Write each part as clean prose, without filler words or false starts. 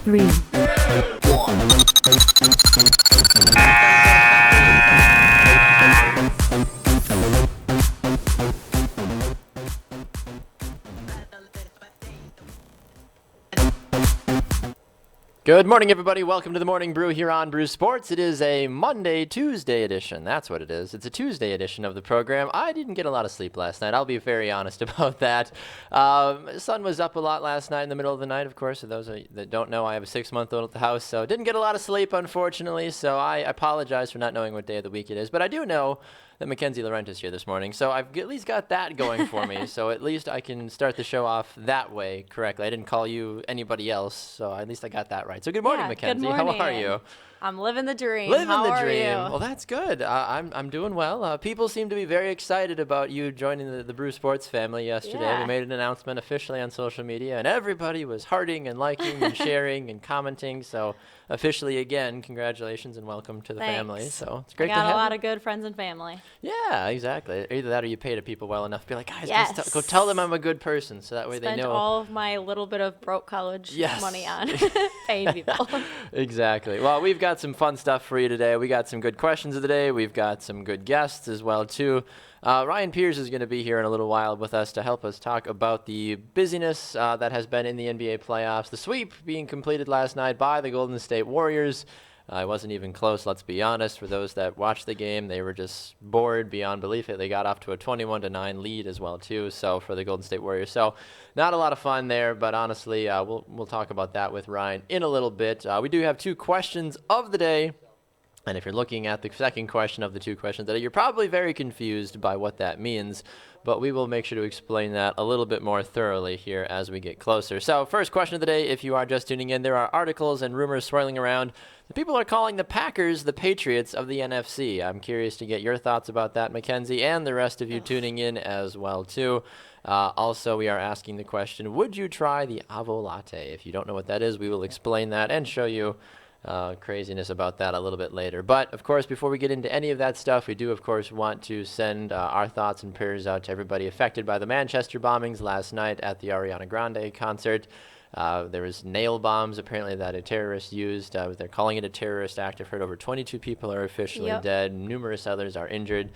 3, Good morning, everybody. Welcome to the Morning Brew here on Brew Sports. It is a Tuesday edition. That's what it is. It's a Tuesday edition of the program. I didn't get a lot of sleep last night. I'll be very honest about that. Sun was up a lot last night in the middle of the night, of course. For those that don't know, I have a 6-month-old at the house, so didn't get a lot of sleep, unfortunately. So I apologize for not knowing what day of the week it is. But I do know that McKenzie Laurent is here this morning, so I've at least got that going for me. So at least I can start the show off that way correctly. I didn't call you anybody else, so at least I got that right. So good morning, McKenzie. Good morning. How are you? I'm living the dream. How are you? Well, that's good. I'm doing well. People seem to be very excited about you joining the Brew Sports family yesterday. Yeah. We made an announcement officially on social media, and everybody was hearting and liking and sharing and commenting. So officially, again, congratulations and welcome to the family. So it's great to have I got a lot you. of good friends and family. Yeah, exactly. Either that or you pay the people well enough to be like, guys, Yes. go tell them I'm a good person, so that way Spent they know. all of my little bit of broke college Yes. money on paying people. Exactly. Well, we've got some fun stuff for you today. We got some good questions of the day. We've got some good guests as well, too. Ryan Pierce is going to be here in a little while with us to help us talk about the busyness that has been in the NBA playoffs. The sweep being completed last night by the Golden State Warriors. It wasn't even close, let's be honest. For those that watched the game, they were just bored beyond belief. They got off to a 21-9 lead as well, too, so for the Golden State Warriors. So not a lot of fun there, but honestly, we'll talk about that with Ryan in a little bit. We do have 2 questions of the day. And if you're looking at the second question of the 2 questions today, you're probably very confused by what that means, but we will make sure to explain that a little bit more thoroughly here as we get closer. So first question of the day, if you are just tuning in, there are articles and rumors swirling around. The people are calling the Packers the Patriots of the NFC. I'm curious to get your thoughts about that, McKenzie, and the rest of you tuning in as well, too. Also, we are asking the question, would you try the Avolatte? If you don't know what that is, we will explain that and show you craziness about that a little bit later. But, of course, before we get into any of that stuff, we do, of course, want to send our thoughts and prayers out to everybody affected by the Manchester bombings last night at the Ariana Grande concert. There was nail bombs, apparently, that a terrorist used. They're calling it a terrorist act. I've heard over 22 people are officially dead. Numerous others are injured.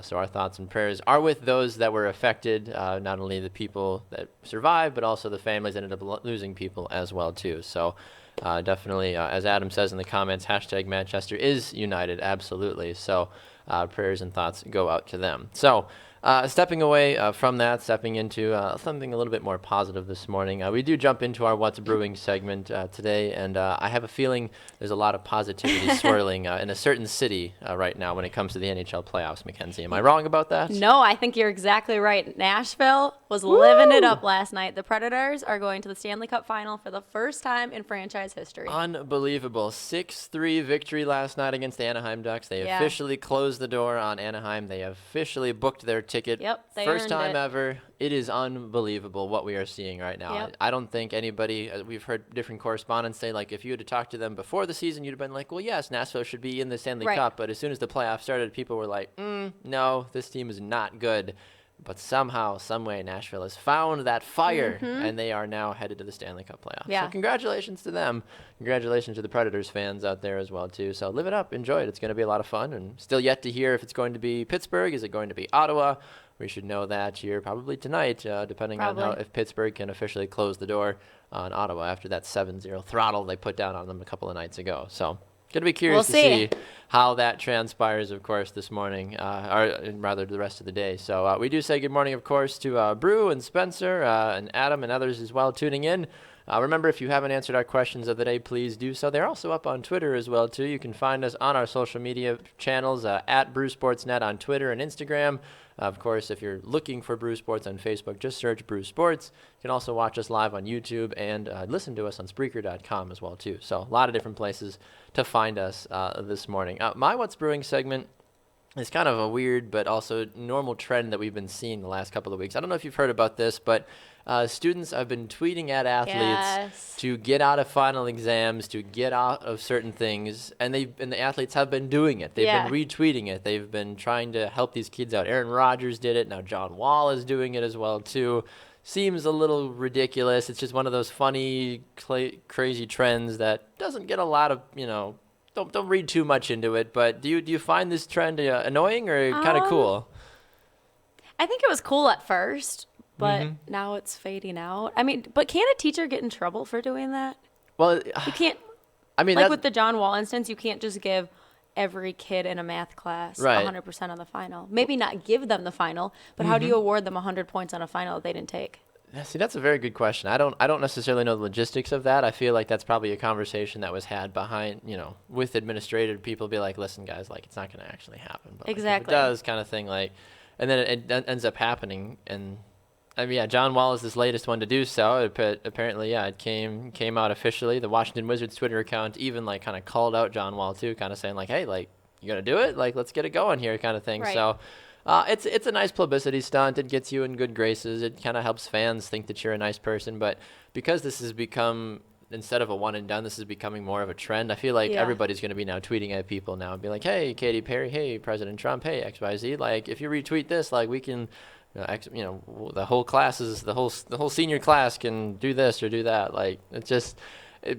So our thoughts and prayers are with those that were affected, not only the people that survived, but also the families that ended up losing people as well, too. So definitely, as Adam says in the comments, hashtag Manchester is united, absolutely. So prayers and thoughts go out to them. So stepping away from that, stepping into something a little bit more positive this morning, we do jump into our What's Brewing segment today, and I have a feeling there's a lot of positivity swirling in a certain city right now when it comes to the NHL playoffs, McKenzie. Am I wrong about that? No, I think you're exactly right. Nashville was living it up last night. The Predators are going to the Stanley Cup final for the first time in franchise history. Unbelievable. 6-3 victory last night against the Anaheim Ducks. They officially closed the door on Anaheim. They officially booked their ticket. Yep, they First earned time it. ever. It is unbelievable what we are seeing right now. Yep. I don't think anybody, we've heard different correspondents say, like, if you had to talk to them before the season, you'd have been like, well, yes, Nashville should be in the Stanley Cup. But as soon as the playoffs started, people were like, no, this team is not good. But somehow, someway, Nashville has found that fire, and they are now headed to the Stanley Cup playoffs. Yeah. So congratulations to them. Congratulations to the Predators fans out there as well, too. So live it up. Enjoy it. It's going to be a lot of fun. And still yet to hear if it's going to be Pittsburgh. Is it going to be Ottawa? We should know that here probably tonight, depending on if Pittsburgh can officially close the door on Ottawa after that 7-0 throttle they put down on them a couple of nights ago. So going to be curious to see how that transpires, of course, this morning, or rather the rest of the day. So we do say good morning, of course, to Brew and Spencer and Adam and others as well tuning in. Remember, if you haven't answered our questions of the day, please do so. They're also up on Twitter as well, too. You can find us on our social media channels, at BrewSportsNet on Twitter and Instagram. Of course, if you're looking for Brew Sports on Facebook, just search Brew Sports. You can also watch us live on YouTube and listen to us on Spreaker.com as well, too. So a lot of different places to find us this morning. My What's Brewing segment is kind of a weird but also normal trend that we've been seeing the last couple of weeks. I don't know if you've heard about this, but students have been tweeting at athletes to get out of final exams, to get out of certain things, and the athletes have been doing it. They've been retweeting it. They've been trying to help these kids out. Aaron Rodgers did it. Now John Wall is doing it as well too. seems a little ridiculous. It's just one of those funny, crazy trends that doesn't get a lot of, don't read too much into it. But do you find this trend annoying or kind of Um, cool? I think it was cool at first, but Mm-hmm. now it's fading out. I mean, but can a teacher get in trouble for doing that? Well, You can't, I mean, like that's with the John Wall instance, you can't just give every kid in a math class right. 100% on the final. Maybe not give them the final, but how do Mm-hmm. you award them 100 points on a final that they didn't take? Yeah, see, that's a very good question. I don't necessarily know the logistics of that. I feel like that's probably a conversation that was had behind, with administrative people. Be like, listen, guys, like it's not going to actually happen, but like, if it Exactly. does, kind of thing. Like, and then it ends up happening. And I mean, yeah, John Wall is this latest one to do so. Apparently, yeah, it came out officially. The Washington Wizards Twitter account even like kind of called out John Wall too, kind of saying like, hey, like you gonna do it? Like, let's get it going here, kind of thing. Right. So. It's a nice publicity stunt. It gets you in good graces. It kind of helps fans think that you're a nice person. But because this has become, instead of a one and done, this is becoming more of a trend. I feel like Yeah. everybody's going to be now tweeting at people now and be like, hey, Katy Perry, hey, President Trump, hey, XYZ. Like, if you retweet this, like, we can, the whole class is, the whole senior class can do this or do that. Like, it's just,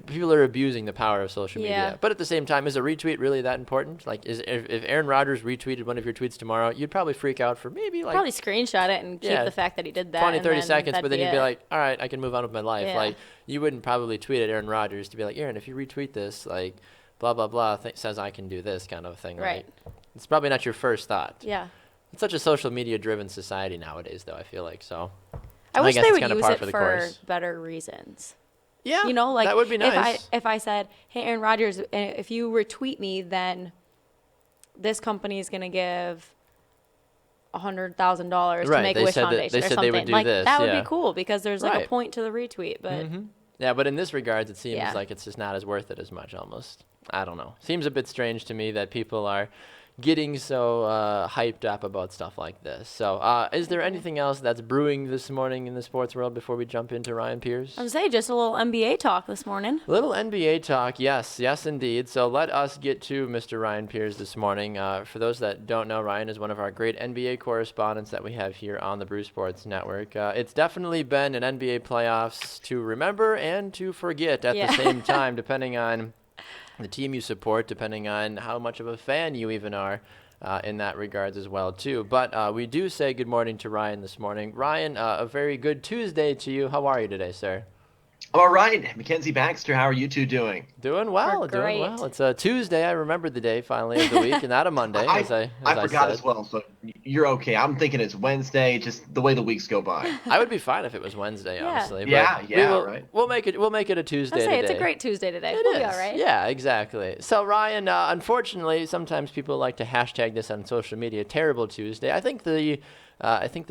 people are abusing the power of social media. Yeah. But at the same time, is a retweet really that important? Like, if Aaron Rodgers retweeted one of your tweets tomorrow, you'd probably freak out for maybe like Probably screenshot it and keep Yeah. the fact that he did that. 20, and 30 then seconds, that'd but then you'd it. be like, all right, I can move on with my life. Yeah. Like, you wouldn't probably tweet at Aaron Rodgers to be like, Aaron, if you retweet this, like, blah, blah, blah, says I can do this kind of thing. Right. Like, it's probably not your first thought. Yeah. It's such a social media driven society nowadays, though, I feel like. So, I wish guess they it's would kinda use par it for the for course. better reasons. yeah, Like that would be nice. if I said, "Hey, Aaron Rodgers, if you retweet me, then this company is gonna give $100,000 to Right, Make they a Wish said that- Foundation they or said something." they would do like this, that would yeah. be cool because there's like Right. a point to the retweet. But Yeah, but in this regards, it seems Yeah. like it's just not as worth it as much almost. I don't know. Seems a bit strange to me that people are getting so hyped up about stuff like this. So, is there anything else that's brewing this morning in the sports world before we jump into Ryan Pierce? I'm saying just a little NBA talk this morning. Little NBA talk, yes, indeed. So let us get to Mr. Ryan Pierce this morning. For those that don't know, Ryan is one of our great NBA correspondents that we have here on the Brew Sports Network. It's definitely been an NBA playoffs to remember and to forget at Yeah. the same time, depending on the team you support, depending on how much of a fan you even are. In that regards as well too. But we do say good morning to Ryan this morning. Ryan, a very good Tuesday to you. How are you today, sir? All right, McKenzie, Baxter, how are you two doing? Doing well, We're doing great. well. It's a Tuesday. I remembered the day finally of the week, and not a Monday, I, as I forgot said. as well, so you're okay. I'm thinking it's Wednesday, just the way the weeks go by. I would be fine if it was Wednesday, Yeah. honestly. Yeah, but yeah, we will, right. We'll make it a Tuesday I say today. it's a great Tuesday today. It We'll is. be all right. Yeah, exactly. So Ryan, unfortunately, sometimes people like to hashtag this on social media. Terrible Tuesday. I think the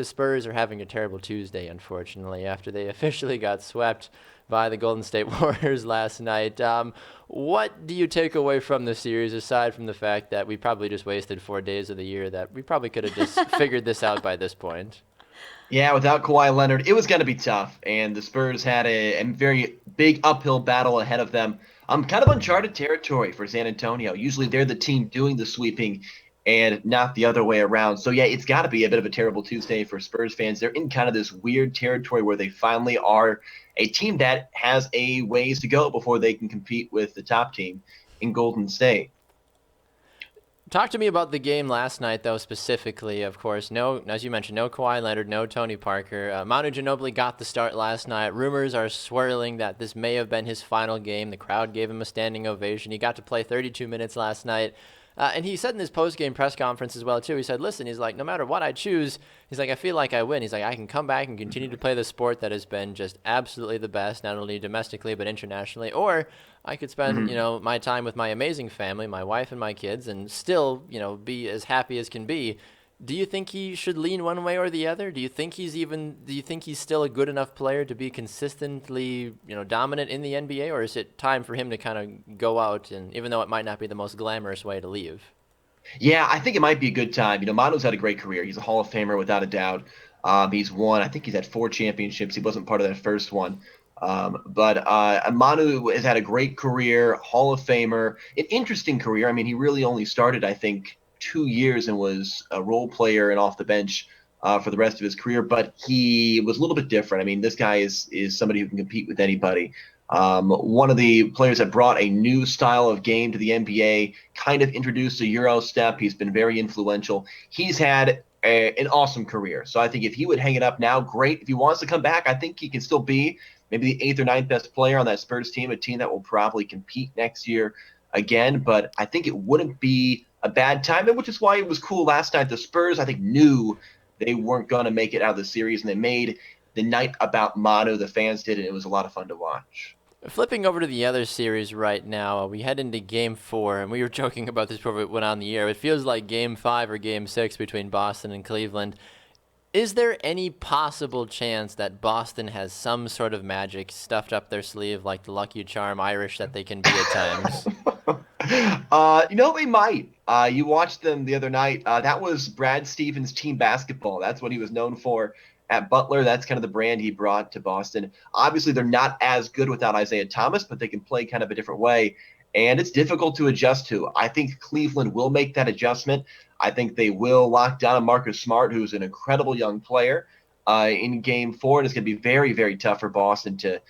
Spurs are having a terrible Tuesday, unfortunately, after they officially got swept by the Golden State Warriors last night. What do you take away from the series, aside from the fact that we probably just wasted 4 days of the year, that we probably could have just figured this out by this point? Yeah, without Kawhi Leonard, it was going to be tough, and the Spurs had a very big uphill battle ahead of them. Kind of uncharted territory for San Antonio. Usually they're the team doing the sweeping and not the other way around. So, yeah, it's got to be a bit of a terrible Tuesday for Spurs fans. They're in kind of this weird territory where they finally are a team that has a ways to go before they can compete with the top team in Golden State. Talk to me about the game last night, though, specifically. Of course, no, as you mentioned, no Kawhi Leonard, no Tony Parker. Manu Ginobili got the start last night. Rumors are swirling that this may have been his final game. The crowd gave him a standing ovation. He got to play 32 minutes last night. And he said in his post-game press conference as well, too, he said, listen, he's like, no matter what I choose, he's like, I feel like I win. He's like, I can come back and continue to play the sport that has been just absolutely the best, not only domestically but internationally, or I could spend, my time with my amazing family, my wife and my kids, and still, be as happy as can be. Do you think he should lean one way or the other? Do you think he's still a good enough player to be consistently, dominant in the NBA, or is it time for him to kind of go out, and even though it might not be the most glamorous way to leave? Yeah, I think it might be a good time. Manu's had a great career. He's a Hall of Famer without a doubt. He's won, I think he's had 4 championships. He wasn't part of that first one. But Manu has had a great career, Hall of Famer, an interesting career. I mean, he really only started, I think, 2 years and was a role player and off the bench for the rest of his career, but he was a little bit different. I mean, this guy is somebody who can compete with anybody. One of the players that brought a new style of game to the NBA, kind of introduced a Euro step. He's been very influential. He's had an awesome career. So I think if he would hang it up now, great. If he wants to come back, I think he can still be maybe the 8th or 9th best player on that Spurs team, a team that will probably compete next year again. But I think it wouldn't be a bad time, and which is why it was cool last night. The Spurs, I think, knew they weren't going to make it out of the series, and they made the night about Manu. The fans did, and it was a lot of fun to watch. Flipping over to the other series right now, we head into Game 4, and we were joking about this before we went on the air. It feels like Game 5 or Game 6 between Boston and Cleveland. Is there any possible chance that Boston has some sort of magic stuffed up their sleeve, like the Lucky Charm Irish that they can be at times? They might. You watched them the other night. That was Brad Stevens' team basketball. That's what he was known for at Butler. That's kind of the brand he brought to Boston. Obviously, they're not as good without Isaiah Thomas, but they can play kind of a different way. And it's difficult to adjust to. I think Cleveland will make that adjustment. I think they will lock down Marcus Smart, who's an incredible young player, in Game 4. And it's going to be very, very tough for Boston to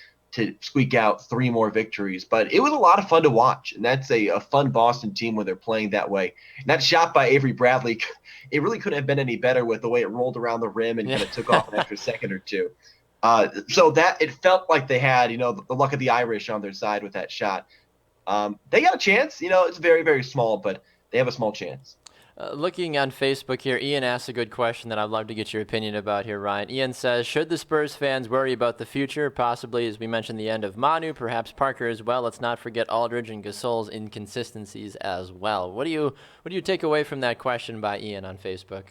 squeak out 3 more victories. But it was a lot of fun to watch. And that's a fun Boston team when they're playing that way. And that shot by Avery Bradley, it really couldn't have been any better with the way it rolled around the rim and kind of took off an extra second or two. So that it felt like they had, the luck of the Irish on their side with that shot. They got a chance. It's very, very small, but they have a small chance. Looking on Facebook here, Ian asked a good question that I'd love to get your opinion about here, Ryan. Ian says, should the Spurs fans worry about the future? Possibly, as we mentioned, the end of Manu, perhaps Parker as well. Let's not forget Aldridge and Gasol's inconsistencies as well. What do you take away from that question by Ian on Facebook?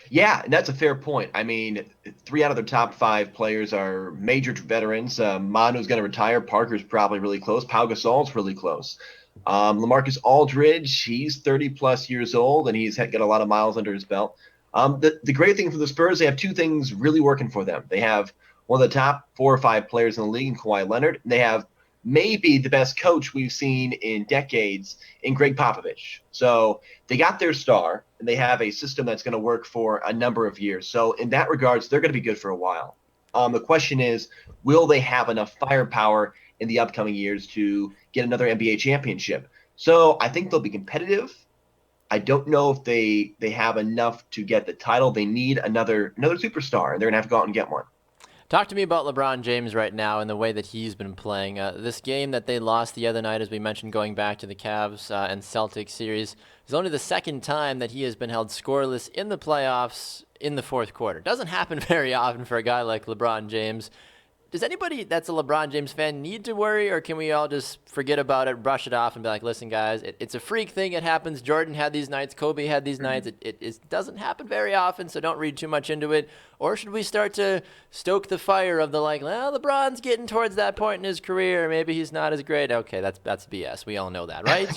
Yeah, and that's a fair point. I mean, 3 out of their top 5 players are major veterans. Manu's going to retire. Parker's probably really close. Pau Gasol's really close. LaMarcus Aldridge, he's 30-plus years old, and he's got a lot of miles under his belt. The great thing for the Spurs, they have 2 things really working for them. They have one of the top 4 or 5 players in the league in Kawhi Leonard, and they have maybe the best coach we've seen in decades in Greg Popovich. So they got their star, and they have a system that's going to work for a number of years. So in that regards, they're going to be good for a while. The question is, will they have enough firepower in the upcoming years to get another NBA championship? So I think they'll be competitive. I don't know if they have enough to get the title. They need another superstar, and they're going to have to go out and get one. Talk to me about LeBron James right now and the way that he's been playing. This game that they lost the other night, as we mentioned, going back to the Cavs and Celtics series, is only the second time that he has been held scoreless in the playoffs in the fourth quarter. Doesn't happen very often for a guy like LeBron James. Does anybody that's a LeBron James fan need to worry, or can we all just forget about it, brush it off, and be like, listen, guys, it's a freak thing. It happens. Jordan had these nights. Kobe had these nights. It doesn't happen very often, so don't read too much into it. Or should we start to stoke the fire of the LeBron's getting towards that point in his career. Maybe he's not as great. Okay, that's BS. We all know that, right?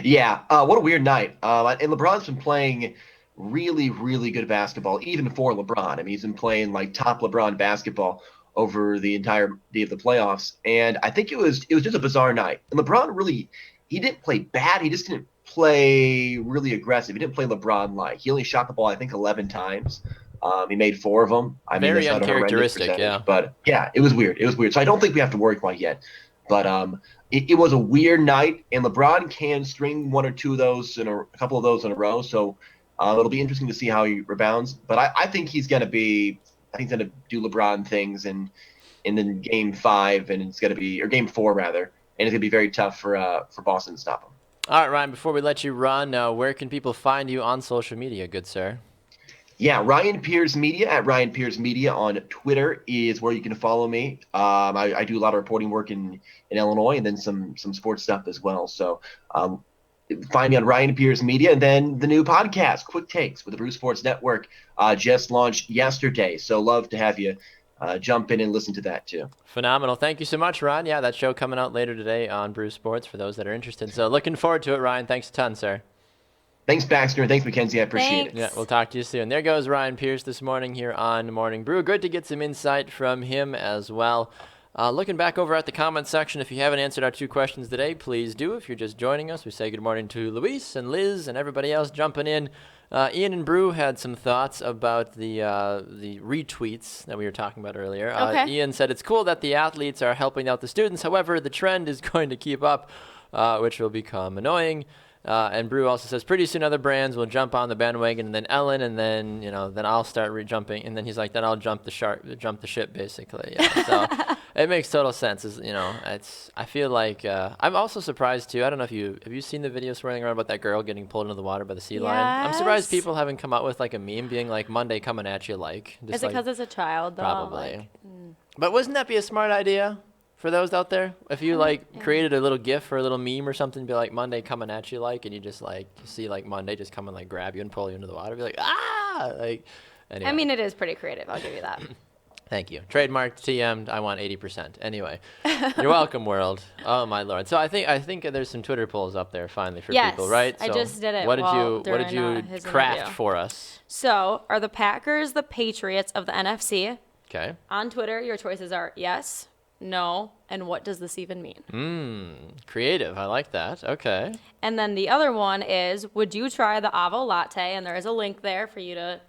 Yeah. What a weird night. And LeBron's been playing really, really good basketball, even for LeBron. I mean, he's been playing top LeBron basketball over the entire day of the playoffs. And I think it was just a bizarre night. And LeBron he didn't play bad. He just didn't play really aggressive. He didn't play LeBron-like. He only shot the ball, I think, 11 times. He made 4 of them. I mean, very that's not a horrendous uncharacteristic, percentage. yeah. But yeah, it was weird. So I don't think we have to worry quite yet. But it was a weird night, and LeBron can string 1 or 2 of those a couple of those in a row. So it'll be interesting to see how he rebounds. But I think he's going to be – I think he's going to do LeBron things in then Game 5, and it's going to be – or Game 4, rather. And it's going to be very tough for Boston to stop him. All right, Ryan, before we let you run, where can people find you on social media, good sir? Yeah, Ryan Piers Media at Ryan Piers Media on Twitter is where you can follow me. I do a lot of reporting work in Illinois, and then some sports stuff as well. So find me on Ryan Piers Media, and then the new podcast, Quick Takes, with the Brew Sports Network, just launched yesterday. So love to have you jump in and listen to that too. Phenomenal. Thank you so much, Ryan. Yeah, that show coming out later today on Brew Sports for those that are interested. So looking forward to it, Ryan. Thanks a ton, sir. Thanks, Baxter, and thanks, McKenzie. I appreciate it. Yeah, we'll talk to you soon. There goes Ryan Pierce this morning here on Morning Brew. Good to get some insight from him as well. Looking back over at the comment section, if you haven't answered our 2 questions today, please do. If you're just joining us, we say good morning to Luis and Liz and everybody else jumping in. Ian and Brew had some thoughts about the retweets that we were talking about earlier. Okay. Ian said it's cool that the athletes are helping out the students. However, the trend is going to keep up, which will become annoying. And Brew also says pretty soon other brands will jump on the bandwagon, and then Ellen, and then then I'll start jumping, and then he's like, then I'll jump the ship, basically. Yeah. So it makes total sense. I feel like I'm also surprised too. I don't know if have you seen the video swirling around about that girl getting pulled into the water by the sea lion? I'm surprised Yes. people haven't come out with like a meme being like Monday coming at you like. Just Is it because it's a child, though? probably. Like, But wouldn't that be a smart idea? For those out there, if you created a little GIF or a little meme or something, be like Monday coming at you and you just you see Monday just come and grab you and pull you into the water, be like anyway. I mean, it is pretty creative. I'll give you that. Thank you. Trademarked, TM'd. I want 80%. Anyway, you're welcome, world. Oh my lord. So I think there's some Twitter polls up there finally for people, right? I So just did it. What did you his craft interview. for us? So, are the Packers the Patriots of the NFC? Okay. On Twitter, your choices are yes, no, and what does this even mean? Creative. I like that. Okay. And then the other one is, would you try the Avolatte? And there is a link there for you to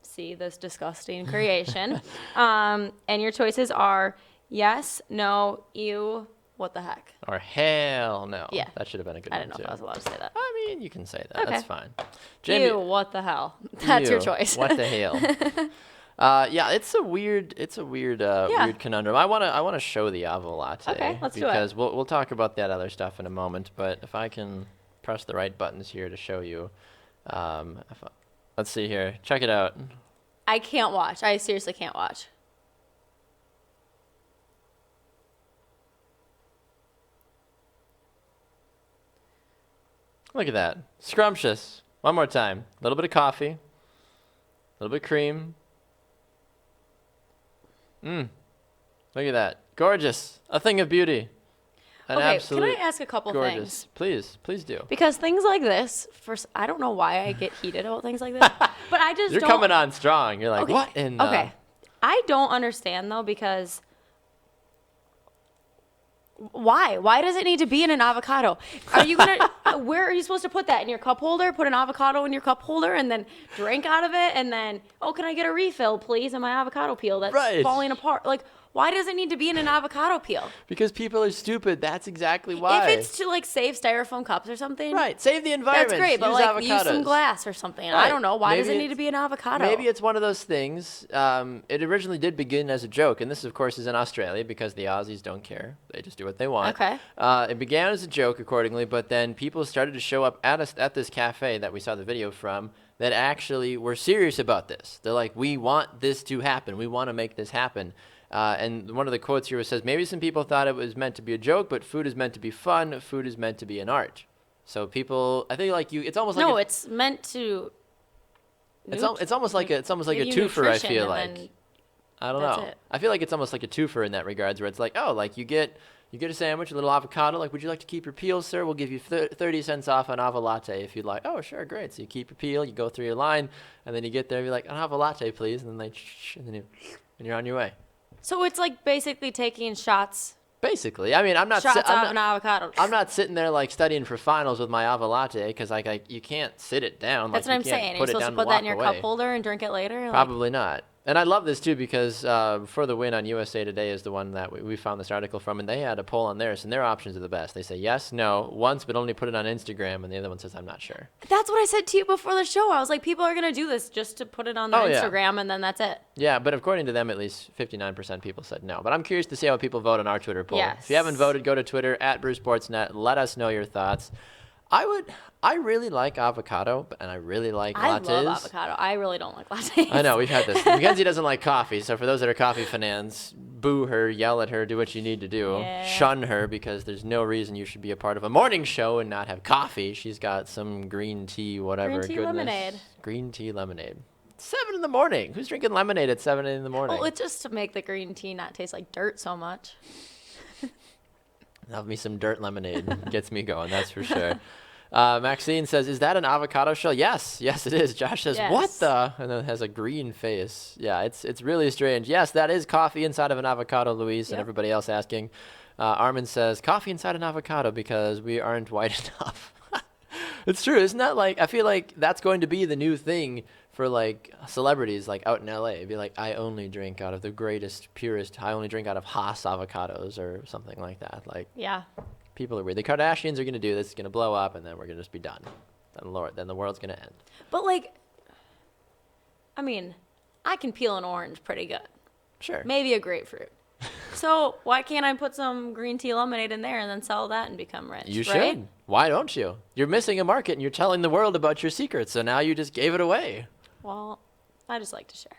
see this disgusting creation. And your choices are yes, no, ew, what the heck? Or hell no. Yeah. That should have been a good I one didn't know too. if I was allowed to say that. I mean, you can say that. Okay. That's fine. Jamie, Ew, what the hell? That's your ew, choice. What the hell? Yeah, it's a weird weird conundrum. I wanna show the Avolatte. Okay, let's do it. Because we'll talk about that other stuff in a moment. But if I can press the right buttons here to show you, let's see here. Check it out. I can't watch. I seriously can't watch. Look at that, scrumptious. One more time. A little bit of coffee, a little bit of cream. Look at that, gorgeous. A thing of beauty. An Okay, absolute can I ask a couple gorgeous. things? Please do. Because things like this, I don't know why I get heated about things like this, but I just You're don't. coming on strong. You're like, Okay. what in Okay. I don't understand though, because why? Why does it need to be in an avocado? Are you gonna? Where are you supposed to put that? In your cup holder? Put an avocado in your cup holder and then drink out of it, and then can I get a refill, please, on my avocado peel that's Right. falling apart? Like, why does it need to be in an avocado peel? Because people are stupid. That's exactly why. If it's to save styrofoam cups or something, right, save the environment. that's great. But use use some avocados. glass or something. Right. I don't know. Why does Maybe it need to be an avocado? Maybe it's one of those things. It originally did begin as a joke, and this, of course, is in Australia because the Aussies don't care. They just do what they want. Okay. It began as a joke, accordingly, but then people started to show up at this cafe that we saw the video from that actually were serious about this. They're like, we want this to happen. We want to make this happen. And one of the quotes here says, maybe some people thought it was meant to be a joke, but food is meant to be fun. Food is meant to be an art. So people, I think it's almost like it's meant to. it's almost like a give you twofer. I nutrition feel and like then I don't that's know. it. I feel like it's almost like a twofer in that regards, where it's like, you get a sandwich, a little avocado. Like, would you like to keep your peel, sir? We'll give you 30 cents off an Avolatte if you'd like. Oh, sure, great. So you keep your peel, you go through your line, and then you get there, you're like, an Avolatte, please, and then and you're on your way. So it's like basically taking shots Basically, I mean, I'm not out of an avocado. I'm not sitting there studying for finals with my Avolatte because you can't sit it down. That's what I'm saying. Are you Put it supposed down to put that in your walk cup away. holder and drink it later? Probably not. And I love this too because For the Win on USA Today is the one that we found this article from, and they had a poll on theirs, and their options are the best. They say yes, no, once, but only put it on Instagram, and the other one says I'm not sure. That's what I said to you before the show. I was like, people are going to do this just to put it on their Instagram, and then that's it. Yeah, but according to them, at least 59% people said no. But I'm curious to see how people vote on our Twitter poll. Yes. If you haven't voted, go to Twitter @BrewSportsNet. Let us know your thoughts. I really like avocado, and I really like lattes. I love avocado. I really don't like lattes. I know, we've had this. McKenzie doesn't like coffee, so for those that are coffee fans, boo her, yell at her, do what you need to do. Yeah. Shun her, because there's no reason you should be a part of a morning show and not have coffee. She's got some green tea, whatever. Green tea goodness. lemonade. Green tea lemonade. 7 in the morning. Who's drinking lemonade at 7 in the morning? Well, it's just to make the green tea not taste like dirt so much. Love me some dirt lemonade. Gets me going, that's for sure. Maxine says, is that an avocado shell? Yes, it is. Josh says, Yes. what the? And then it has a green face. Yeah, it's really strange. Yes, that is coffee inside of an avocado, Luis, and Yep. everybody else asking. Armin says, coffee inside an avocado because we aren't white enough. It's true. Isn't that like, I feel like that's going to be the new thing for like celebrities like out in LA. It'd be like, I only drink out of the greatest, purest, I only drink out of Haas avocados or something like that. Like, Yeah. people are weird. The Kardashians are going to do this. It's going to blow up, and then we're going to just be done. Then the world's going to end. But like, I mean, I can peel an orange pretty good. Sure. Maybe a grapefruit. So why can't I put some green tea lemonade in there and then sell that and become rich? You right? should. Why don't you? You're missing a market, and you're telling the world about your secrets, so now you just gave it away. Well, I just like to share.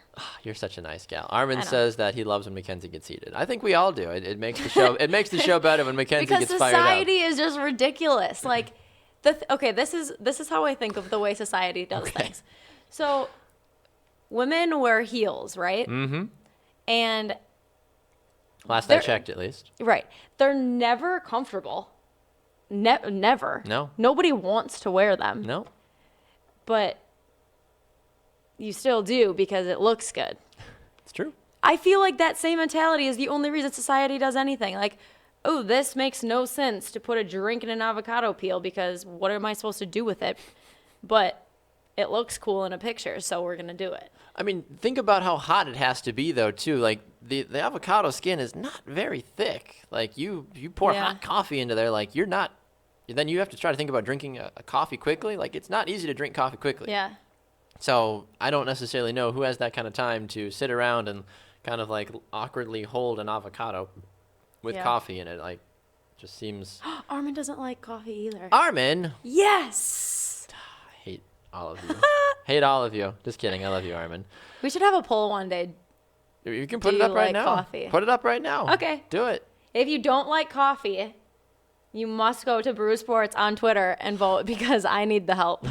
You're such a nice gal. Armin I know. says that he loves when McKenzie gets heated. I think we all do. It makes the show. It makes the show better when McKenzie Because gets fired up. society is just ridiculous. Like, okay, this is how I think of the way society does Okay. things. So, women wear heels, right? Mm-hmm. And Last I They're- checked, at least. right, they're never comfortable. Never. No. Nobody wants to wear them, No. but you still do because it looks good. It's true. I feel like that same mentality is the only reason society does anything. Like, oh, this makes no sense to put a drink in an avocado peel because what am I supposed to do with it? But it looks cool in a picture, so we're going to do it. I mean, think about how hot it has to be, though, too. Like, the avocado skin is not very thick. Like, you pour Yeah. hot coffee into there, like, you're not... Then you have to try to think about drinking a coffee quickly. Like, it's not easy to drink coffee quickly. Yeah. So I don't necessarily know who has that kind of time to sit around and kind of, like, awkwardly hold an avocado with Yeah. coffee in it. Like, just seems... Armin doesn't like coffee either. Armin! Yes! I hate all of you. Hate all of you. Just kidding. I love you, Armin. We should have a poll one day. You can put Do it up you right like now. coffee? Put it up right now. Okay. Do it. If you don't like coffee, you must go to Brew Sports on Twitter and vote because I need the help.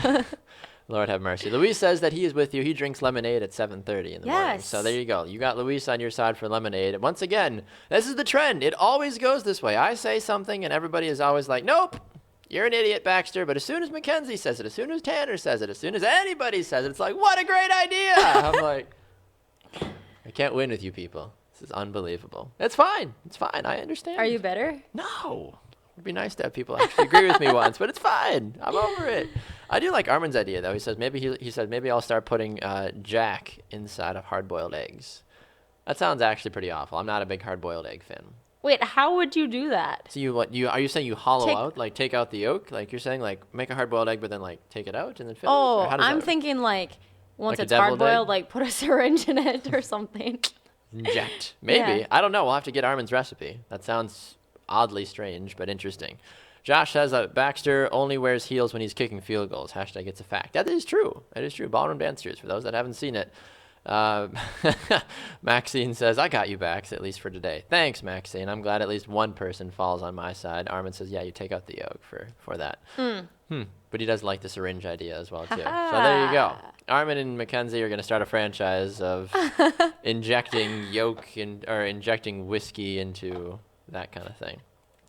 Lord have mercy. Luis says that he is with you. He drinks lemonade at 7:30 in the morning. Yes. So there you go. You got Luis on your side for lemonade. And once again, this is the trend. It always goes this way. I say something and everybody is always like, nope, you're an idiot, Baxter. But as soon as McKenzie says it, as soon as Tanner says it, as soon as anybody says it, it's like, what a great idea. I'm like, I can't win with you people. This is unbelievable. It's fine. It's fine. I understand. Are you bitter? No. It'd be nice to have people actually agree with me once, but it's fine. I'm over it. I do like Armin's idea though. He says maybe I'll start putting Jack inside of hard-boiled eggs. That sounds actually pretty awful. I'm not a big hard-boiled egg fan. Wait, how would you do that? So are you saying you hollow Take- out, like take out the yolk? Like you're saying like make a hard-boiled egg but then like take it out and then fill it? Oh, Or how does I'm that thinking like once Like a it's hard deviled egg? boiled, like put a syringe in it or something. inject? Maybe. Yeah. I don't know. We'll have to get Armin's recipe. That sounds oddly strange but interesting. Josh says that Baxter only wears heels when he's kicking field goals. Hashtag it's a fact. That is true. That is true. Ballroom dancers, for those that haven't seen it. Maxine says, I got you, Bax, at least for today. Thanks, Maxine. I'm glad at least one person falls on my side. Armin says, yeah, you take out the yolk for that. But he does like the syringe idea as well, too. So there you go. Armin and McKenzie are going to start a franchise of injecting yolk or injecting whiskey into that kind of thing.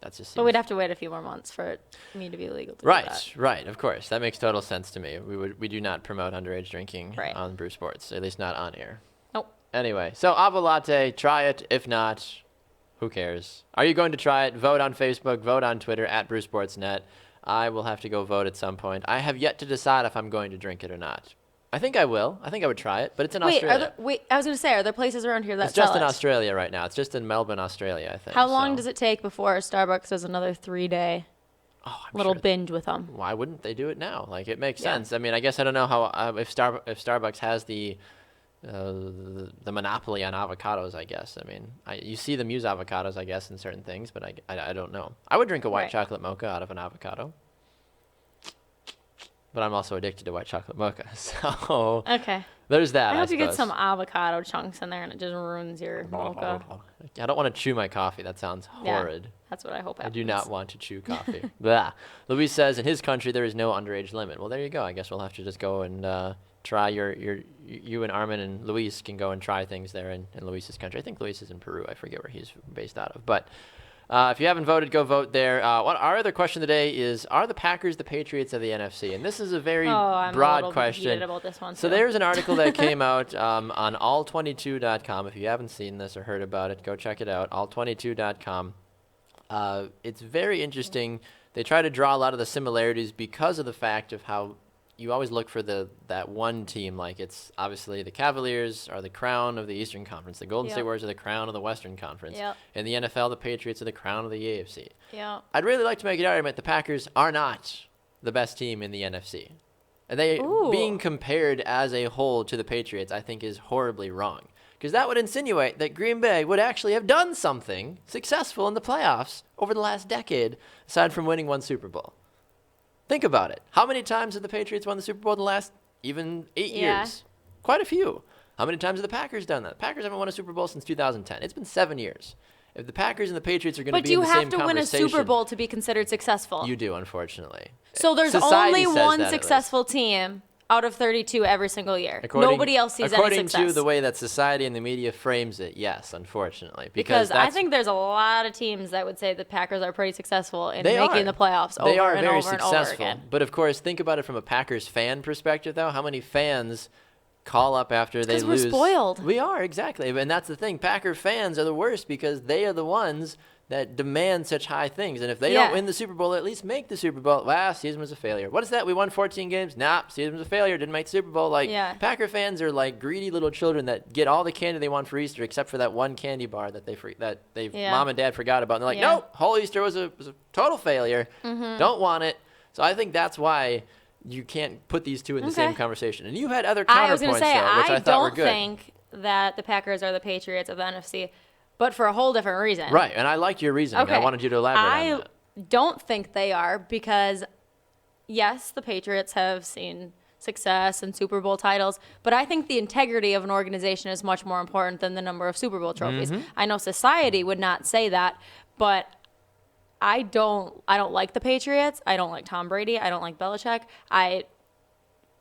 That's just But we'd have to wait a few more months for me to be legal to do Right, that. right, of course. That makes total sense to me. We do not promote underage drinking Right. on Brew Sports, at least not on air. Nope. Anyway, so Avolatte, try it. If not, who cares? Are you going to try it? Vote on Facebook, vote on Twitter, @BrewSportsNet. I will have to go vote at some point. I have yet to decide if I'm going to drink it or not. I think I will. I think I would try it, but it's in Australia. I was going to say, are there places around here that It's just sell in it? Australia right now. It's just in Melbourne, Australia, I think. How long does it take before Starbucks does another 3-day little binge with them? Why wouldn't they do it now? Like, it makes Yeah. sense. I mean, I guess I don't know how if Starbucks has the monopoly on avocados. I guess. I mean, you see them use avocados, I guess, in certain things, but I don't know. I would drink a white Right. chocolate mocha out of an avocado, but I'm also addicted to white chocolate mocha, so Okay. there's that. I hope you get suppose. some avocado chunks in there and it just ruins your mocha. I don't want to chew my coffee. That sounds Yeah. horrid. That's what I hope I happens. do not want to chew coffee. Blah. Luis says in his country there is no underage limit. Well, there you go. I guess we'll have to just go and try you and Armin and Luis can go and try things there in Luis's country. I think Luis is in Peru. I forget where he's based out of. But If you haven't voted, go vote there. Our other question today is, are the Packers the Patriots of the NFC? And this is a very I'm broad a little question. heated about this one, So too. there's an article that came out on all22.com. If you haven't seen this or heard about it, go check it out, all22.com. It's very interesting. They try to draw a lot of the similarities because of the fact of how you always look for that one team. Like, it's obviously the Cavaliers are the crown of the Eastern Conference. The Golden State Warriors are the crown of the Western Conference. Yep. In the NFL, the Patriots are the crown of the AFC. Yeah. I'd really like to make an argument the Packers are not the best team in the NFC. And they being compared as a whole to the Patriots, I think, is horribly wrong. Because that would insinuate that Green Bay would actually have done something successful in the playoffs over the last decade, aside from winning one Super Bowl. Think about it. How many times have the Patriots won the Super Bowl in the last even 8 years? Quite a few. How many times have the Packers done that? The Packers haven't won a Super Bowl since 2010. It's been 7 years. If the Packers and the Patriots are going to be in the same conversation... But you have to win a Super Bowl to be considered successful. You do, unfortunately. So there's Society only says one that, successful team out of 32 every single year. Nobody else sees any success. According to the way that society and the media frames it, yes, unfortunately. Because I think there's a lot of teams that would say the Packers are pretty successful in making the playoffs over and over and over again. But of course, think about it from a Packers fan perspective, though. How many fans call up after they lose? Because we're spoiled. We are, exactly. And that's the thing. Packer fans are the worst because they are the ones that demand such high things. And if they don't win the Super Bowl, at least make the Super Bowl. Wow, season was a failure. What is that? We won 14 games? Nah, season was a failure. Didn't make the Super Bowl. Packer fans are like greedy little children that get all the candy they want for Easter except for that one candy bar that they mom and dad forgot about. And they're like, nope, whole Easter was a total failure. Don't want it. So I think that's why you can't put these two in the same conversation. And you had other counterpoints, I was going to say, though, which I thought were good. I don't think that the Packers are the Patriots of the NFC, but for a whole different reason. Right, and I liked your reasoning. I wanted you to elaborate on that. I don't think they are because, yes, the Patriots have seen success and Super Bowl titles, but I think the integrity of an organization is much more important than the number of Super Bowl trophies. I know society would not say that, but I don't like the Patriots. I don't like Tom Brady. I don't like Belichick. I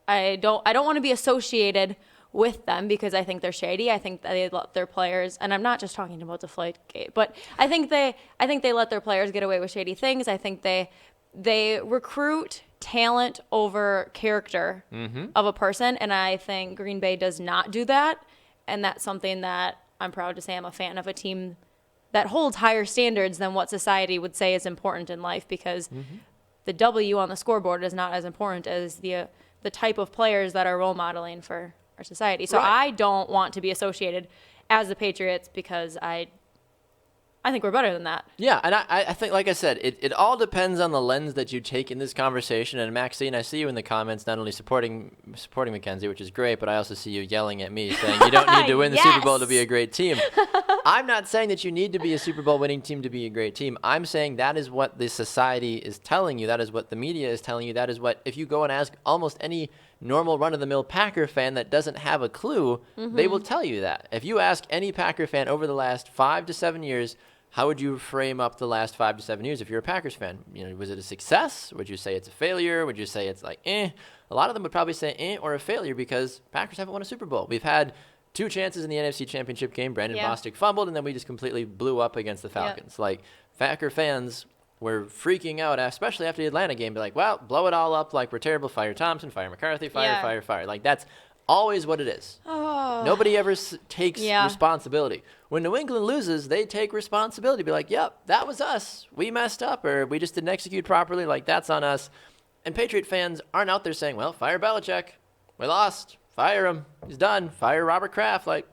don't want to be associated with them because I think they're shady. I think they let their players, and I'm not just talking about Deflategate, but I think they let their players get away with shady things. I think they recruit talent over character of a person, and I think Green Bay does not do that, and that's something that I'm proud to say I'm a fan of a team that holds higher standards than what society would say is important in life because the W on the scoreboard is not as important as the type of players that are role modeling for our society. So I don't want to be associated as the Patriots because I think we're better than that. Yeah, and I think, like I said, it all depends on the lens that you take in this conversation. And Maxine, I see you in the comments not only supporting McKenzie, which is great, but I also see you yelling at me saying you don't need to win the Super Bowl to be a great team. I'm not saying that you need to be a Super Bowl winning team to be a great team. I'm saying that is what the society is telling you. That is what the media is telling you. That is what, if you go and ask almost any normal run-of-the-mill Packer fan that doesn't have a clue, they will tell you that. If you ask any Packer fan over the last 5 to 7 years, how would you frame up the last 5 to 7 years if you're a Packers fan? Was it a success? Would you say it's a failure? Would you say it's like, eh? A lot of them would probably say eh or a failure because Packers haven't won a Super Bowl. We've had 2 chances in the NFC Championship game. Brandon Bostic fumbled, and then we just completely blew up against the Falcons. Like, Packer fans were freaking out, especially after the Atlanta game. Be like, well, blow it all up like we're terrible. Fire Thompson, fire McCarthy, fire. Like, that's always what it is. Nobody ever takes responsibility. When New England loses, they take responsibility. Be like, yep, that was us. We messed up, or we just didn't execute properly. Like, that's on us. And Patriot fans aren't out there saying, well, fire Belichick. We lost. Fire him. He's done. Fire Robert Kraft. Like,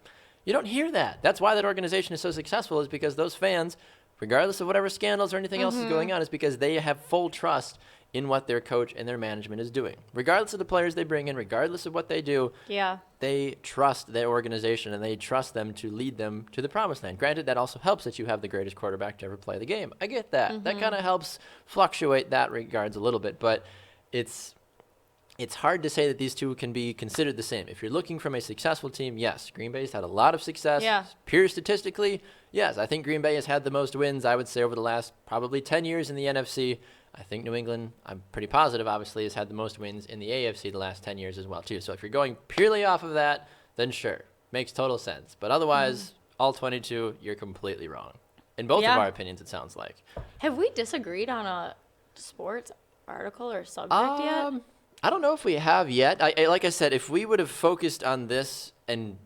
you don't hear that. That's why that organization is so successful, is because those fans, regardless of whatever scandals or anything else is going on, is because they have full trust in what their coach and their management is doing. Regardless of the players they bring in, regardless of what they do, they trust their organization and they trust them to lead them to the promised land. Granted, that also helps that you have the greatest quarterback to ever play the game. I get that. That kind of helps fluctuate that regards a little bit, but it's hard to say that these two can be considered the same. If you're looking from a successful team, yes, Green Bay's had a lot of success. Pure statistically, yes, I think Green Bay has had the most wins, I would say, over the last probably 10 years in the NFC. I think New England, I'm pretty positive, obviously, has had the most wins in the AFC the last 10 years as well, too. So if you're going purely off of that, then sure, makes total sense. But otherwise, all 22, you're completely wrong. in both of Yeah. our opinions, it sounds like. Have we disagreed on a sports article or subject yet? I don't know if we have yet. Like I said, if we would have focused on this and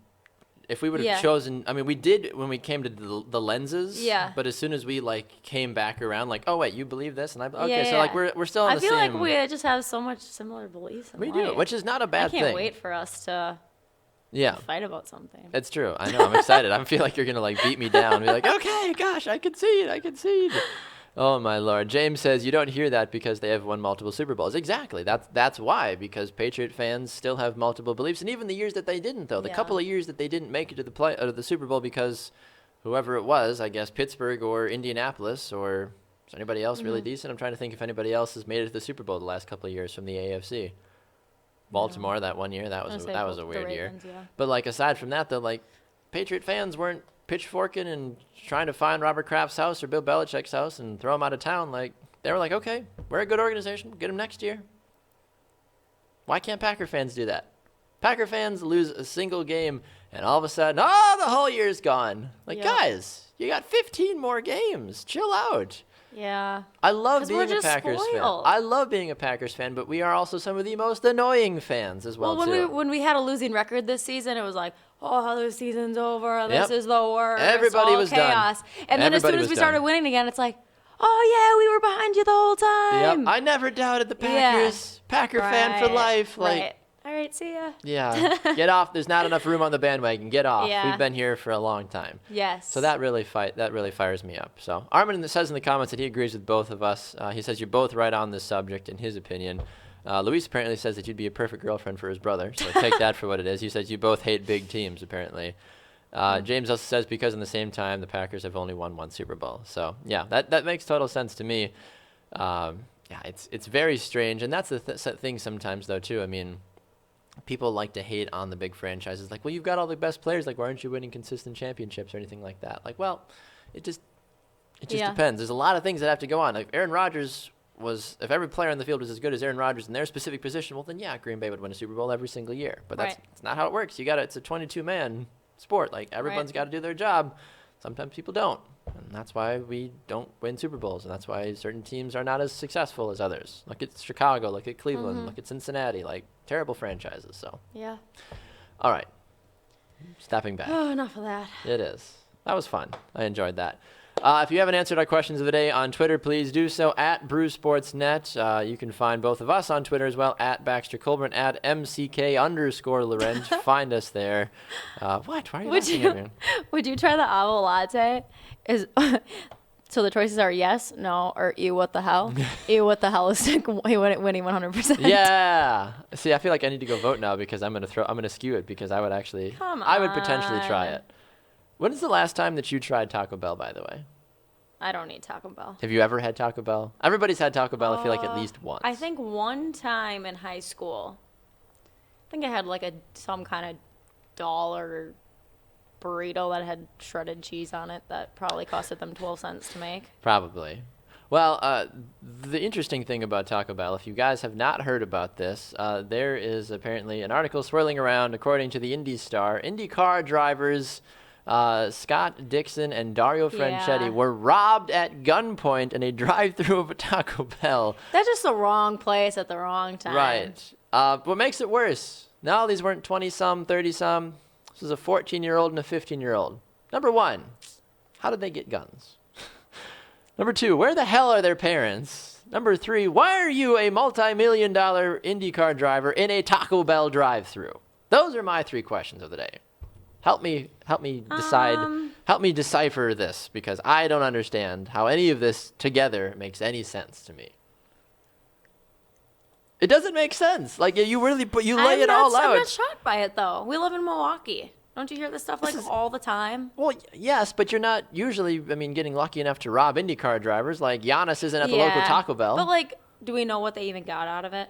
if we would have Yeah. chosen, I mean, we did when we came to the lenses. Yeah. But as soon as we like came back around, like, oh wait, you believe this, and okay, Yeah, so like yeah. we're still on I the feel same. like we just have so much similar beliefs in We life. do, which is not a I bad can't thing. wait for us to Yeah. fight about something. It's true. I know. I'm excited. I feel like you're gonna like beat me down. Be like, okay, gosh, I concede. I concede. Oh my lord. James says you don't hear that because they have won multiple Super Bowls. Exactly. That's why. Because Patriot fans still have multiple beliefs, and even the years that they didn't, though, the Yeah. couple of years that they didn't make it to the Super Bowl because whoever it was, I guess Pittsburgh or Indianapolis or is anybody else really decent? I'm trying to think if anybody else has made it to the Super Bowl the last couple of years from the AFC. Baltimore that one year, that was a weird year. Ravens, yeah. But like aside from that, though, like Patriot fans weren't pitchforking and trying to find Robert Kraft's house or Bill Belichick's house and throw him out of town. Like they were like, okay, we're a good organization, get him next year. Why can't Packer fans do that? Packer fans lose a single game and all of a sudden, oh, the whole year's gone. Like Yep. guys, you got 15 more games. Chill out. Yeah. I love 'Cause we're being a just Packers spoiled. fan. I love being a Packers fan, but we are also some of the most annoying fans as well, Well, too. when we had a losing record this season, it was like, oh, the season's over. This Yep. is the worst. Everybody all was done. chaos. And then as Everybody soon as was we started done. winning again, it's like, oh yeah, we were behind you the whole time. Yep. I never doubted the Yeah. Packers. Packer fan for Right, life. Like, right. All right, see ya. yeah, get off. There's not enough room on the bandwagon. Get off. Yeah. We've been here for a long time. Yes. So that really fires me up. So Armin says in the comments that he agrees with both of us. He says you're both right on this subject in his opinion. Luis apparently says that you'd be a perfect girlfriend for his brother. So take that for what it is. He says you both hate big teams apparently. James also says because in the same time the Packers have only won one Super Bowl. So yeah, that makes total sense to me. Yeah, it's very strange, and that's the thing sometimes though too. I mean, people like to hate on the big franchises. Like, well, you've got all the best players. Like, why aren't you winning consistent championships or anything like that? Like, well, it just Yeah. depends. There's a lot of things that have to go on. Like, Aaron Rodgers if every player on the field was as good as Aaron Rodgers in their specific position, well, then yeah, Green Bay would win a Super Bowl every single year. But that's not how it works. It's a 22-man sport. Like, everyone's got to do their job. Sometimes people don't. And that's why we don't win Super Bowls. And that's why certain teams are not as successful as others. Look at Chicago. Look at Cleveland. Look at Cincinnati. Like, terrible franchises. So, Yeah. all right. Stepping back. Oh, enough of that. It is. That was fun. I enjoyed that. If you haven't answered our questions of the day on Twitter, please do so at BrewSportsNet. You can find both of us on Twitter as well, at Baxter Colburn, at MCK_Lorenz. Find us there. What? Why are you laughing at me? Would you try the Avolatte? So the choices are yes, no, or ew, what the hell? Ew, what the hell is winning 100%. Yeah. See, I feel like I need to go vote now because I'm gonna skew it because I would potentially try on. it. When is the last time that you tried Taco Bell, by the way? I don't need Taco Bell. Have you ever had Taco Bell? Everybody's had Taco Bell, I feel like at least once. I think one time in high school, I think I had like some kind of dollar burrito that had shredded cheese on it that probably costed them 12 cents to make. Probably. Well, the interesting thing about Taco Bell, if you guys have not heard about this, there is apparently an article swirling around, according to the IndyCar drivers Scott Dixon and Dario Franchitti were robbed at gunpoint in a drive-thru of a Taco Bell. That's just the wrong place at the wrong time. Right. What makes it worse? No, these weren't 20-some, 30-some. This was a 14-year-old and a 15-year-old. Number one, how did they get guns? Number two, where the hell are their parents? Number three, why are you a multi-million-dollar IndyCar driver in a Taco Bell drive-thru? Those are my three questions of the day. Help me decide. Help me decipher this because I don't understand how any of this together makes any sense to me. It doesn't make sense. Like you lay it all out. I'm not shocked by it though. We live in Milwaukee. Don't you hear this stuff all the time? Well, yes, but you're not usually, getting lucky enough to rob IndyCar drivers. Like Giannis isn't at the local Taco Bell. But do we know what they even got out of it?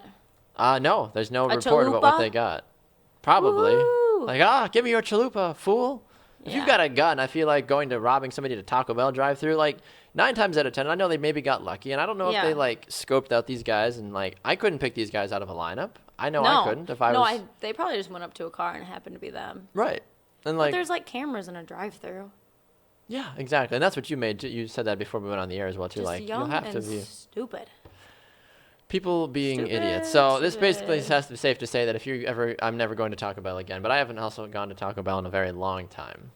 No, there's no report about what they got. Probably. Woo! Like, give me your chalupa, fool. If you've got a gun, I feel like going to robbing somebody at a Taco Bell drive-thru, 9 times out of 10, I know they maybe got lucky, and I don't know if they scoped out these guys and I couldn't pick these guys out of a lineup. I know I couldn't if I was. No, they probably just went up to a car and it happened to be them. Right. And But there's cameras in a drive-thru. Yeah, exactly. And that's what you made. You said that before we went on the air as well, too. Just Like, young you'll have and to be stupid. people being Stupid, idiots. So this basically stupid. has to be safe to say that if you ever, I'm never going to Taco Bell again. But I haven't also gone to Taco Bell in a very long time.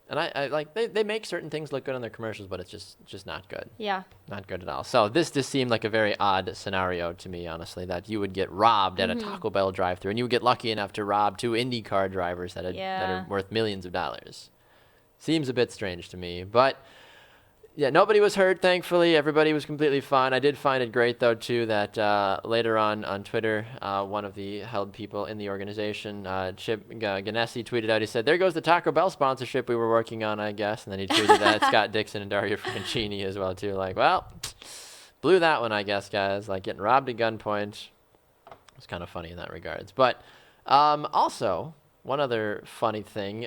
And I like they make certain things look good on their commercials, but it's just not good. Yeah. Not good at all. So this just seemed like a very odd scenario to me, honestly, that you would get robbed at a Taco Bell drive-thru, and you would get lucky enough to rob 2 IndyCar drivers that are worth millions of dollars. Seems a bit strange to me, but yeah, nobody was hurt, thankfully. Everybody was completely fine. I did find it great, though, too, that later on Twitter, one of the held people in the organization, Chip Ganesi, tweeted out, he said, "There goes the Taco Bell sponsorship we were working on, I guess." And then he tweeted that Scott Dixon and Dario Franchiini as well, too. Like, well, blew that one, I guess, guys. Like, getting robbed at gunpoint. It's kind of funny in that regards. But also, one other funny thing.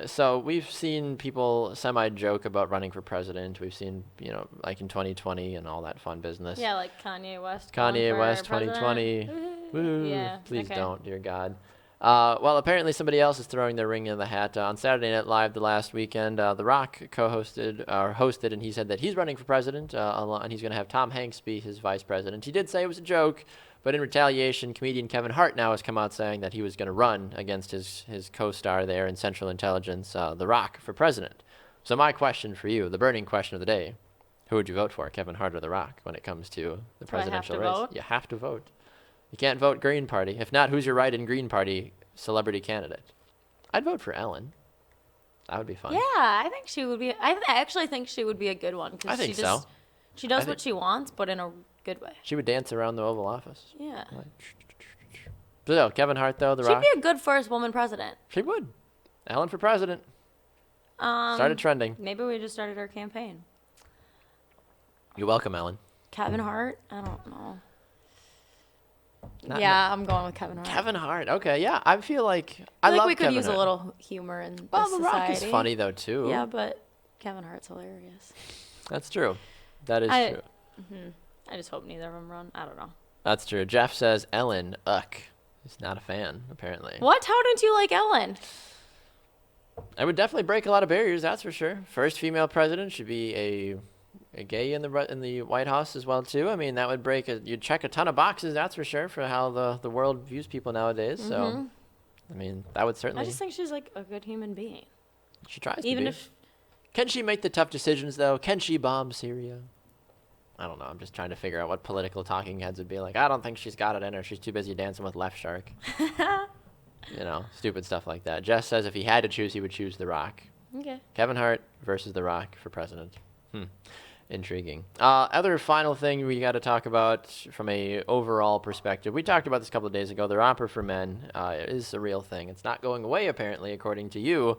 So we've seen people semi-joke about running for president. We've seen, like in 2020 and all that fun business. Yeah, like Kanye West. Kanye West 2020. President. Woo. Yeah. Please okay. don't, dear God. Well, apparently somebody else is throwing their ring in the hat. On Saturday Night Live the last weekend, The Rock hosted, and he said that he's running for president, and he's going to have Tom Hanks be his vice president. He did say it was a joke, but in retaliation, comedian Kevin Hart now has come out saying that he was going to run against his co-star there in Central Intelligence, The Rock, for president. So my question for you, the burning question of the day, who would you vote for, Kevin Hart or The Rock, when it comes to the presidential race? Vote? You have to vote. You can't vote Green Party. If not, who's your right in Green Party celebrity candidate? I'd vote for Ellen. That would be fun. Yeah, I think she would be. I actually think she would be a good one. I think so. She does what she wants, but in a good way. She would dance around the Oval Office. Yeah. So no, Kevin Hart, though, The Rock. She'd be a good first woman president. She would. Ellen for president. Started trending. Maybe we just started our campaign. You're welcome, Ellen. Kevin Hart? I don't know. Not I'm going with Kevin Hart. Kevin Hart. Okay, yeah. I feel like I love we could Kevin use Hart. a little humor in Well, this The Rock society. is funny, though, too. Yeah, but Kevin Hart's hilarious. That's true. That is true. I just hope neither of them run. I don't know. That's true. Jeff says Ellen, he's not a fan, apparently. What? How didn't you like Ellen? I would definitely break a lot of barriers, that's for sure. First female president should be a gay in the White House as well, too. I mean, that would you'd check a ton of boxes, that's for sure, for how the world views people nowadays. So, I mean, that would certainly. I just think she's like a good human being. She tries Even to be. if Can she make the tough decisions, though? Can she bomb Syria? I don't know. I'm just trying to figure out what political talking heads would be like. I don't think she's got it in her. She's too busy dancing with Left Shark. Stupid stuff like that. Jess says if he had to choose, he would choose The Rock. Okay. Kevin Hart versus The Rock for president. Intriguing. Other final thing we got to talk about from a overall perspective. We talked about this a couple of days ago. The romper for men is a real thing. It's not going away, apparently, according to you.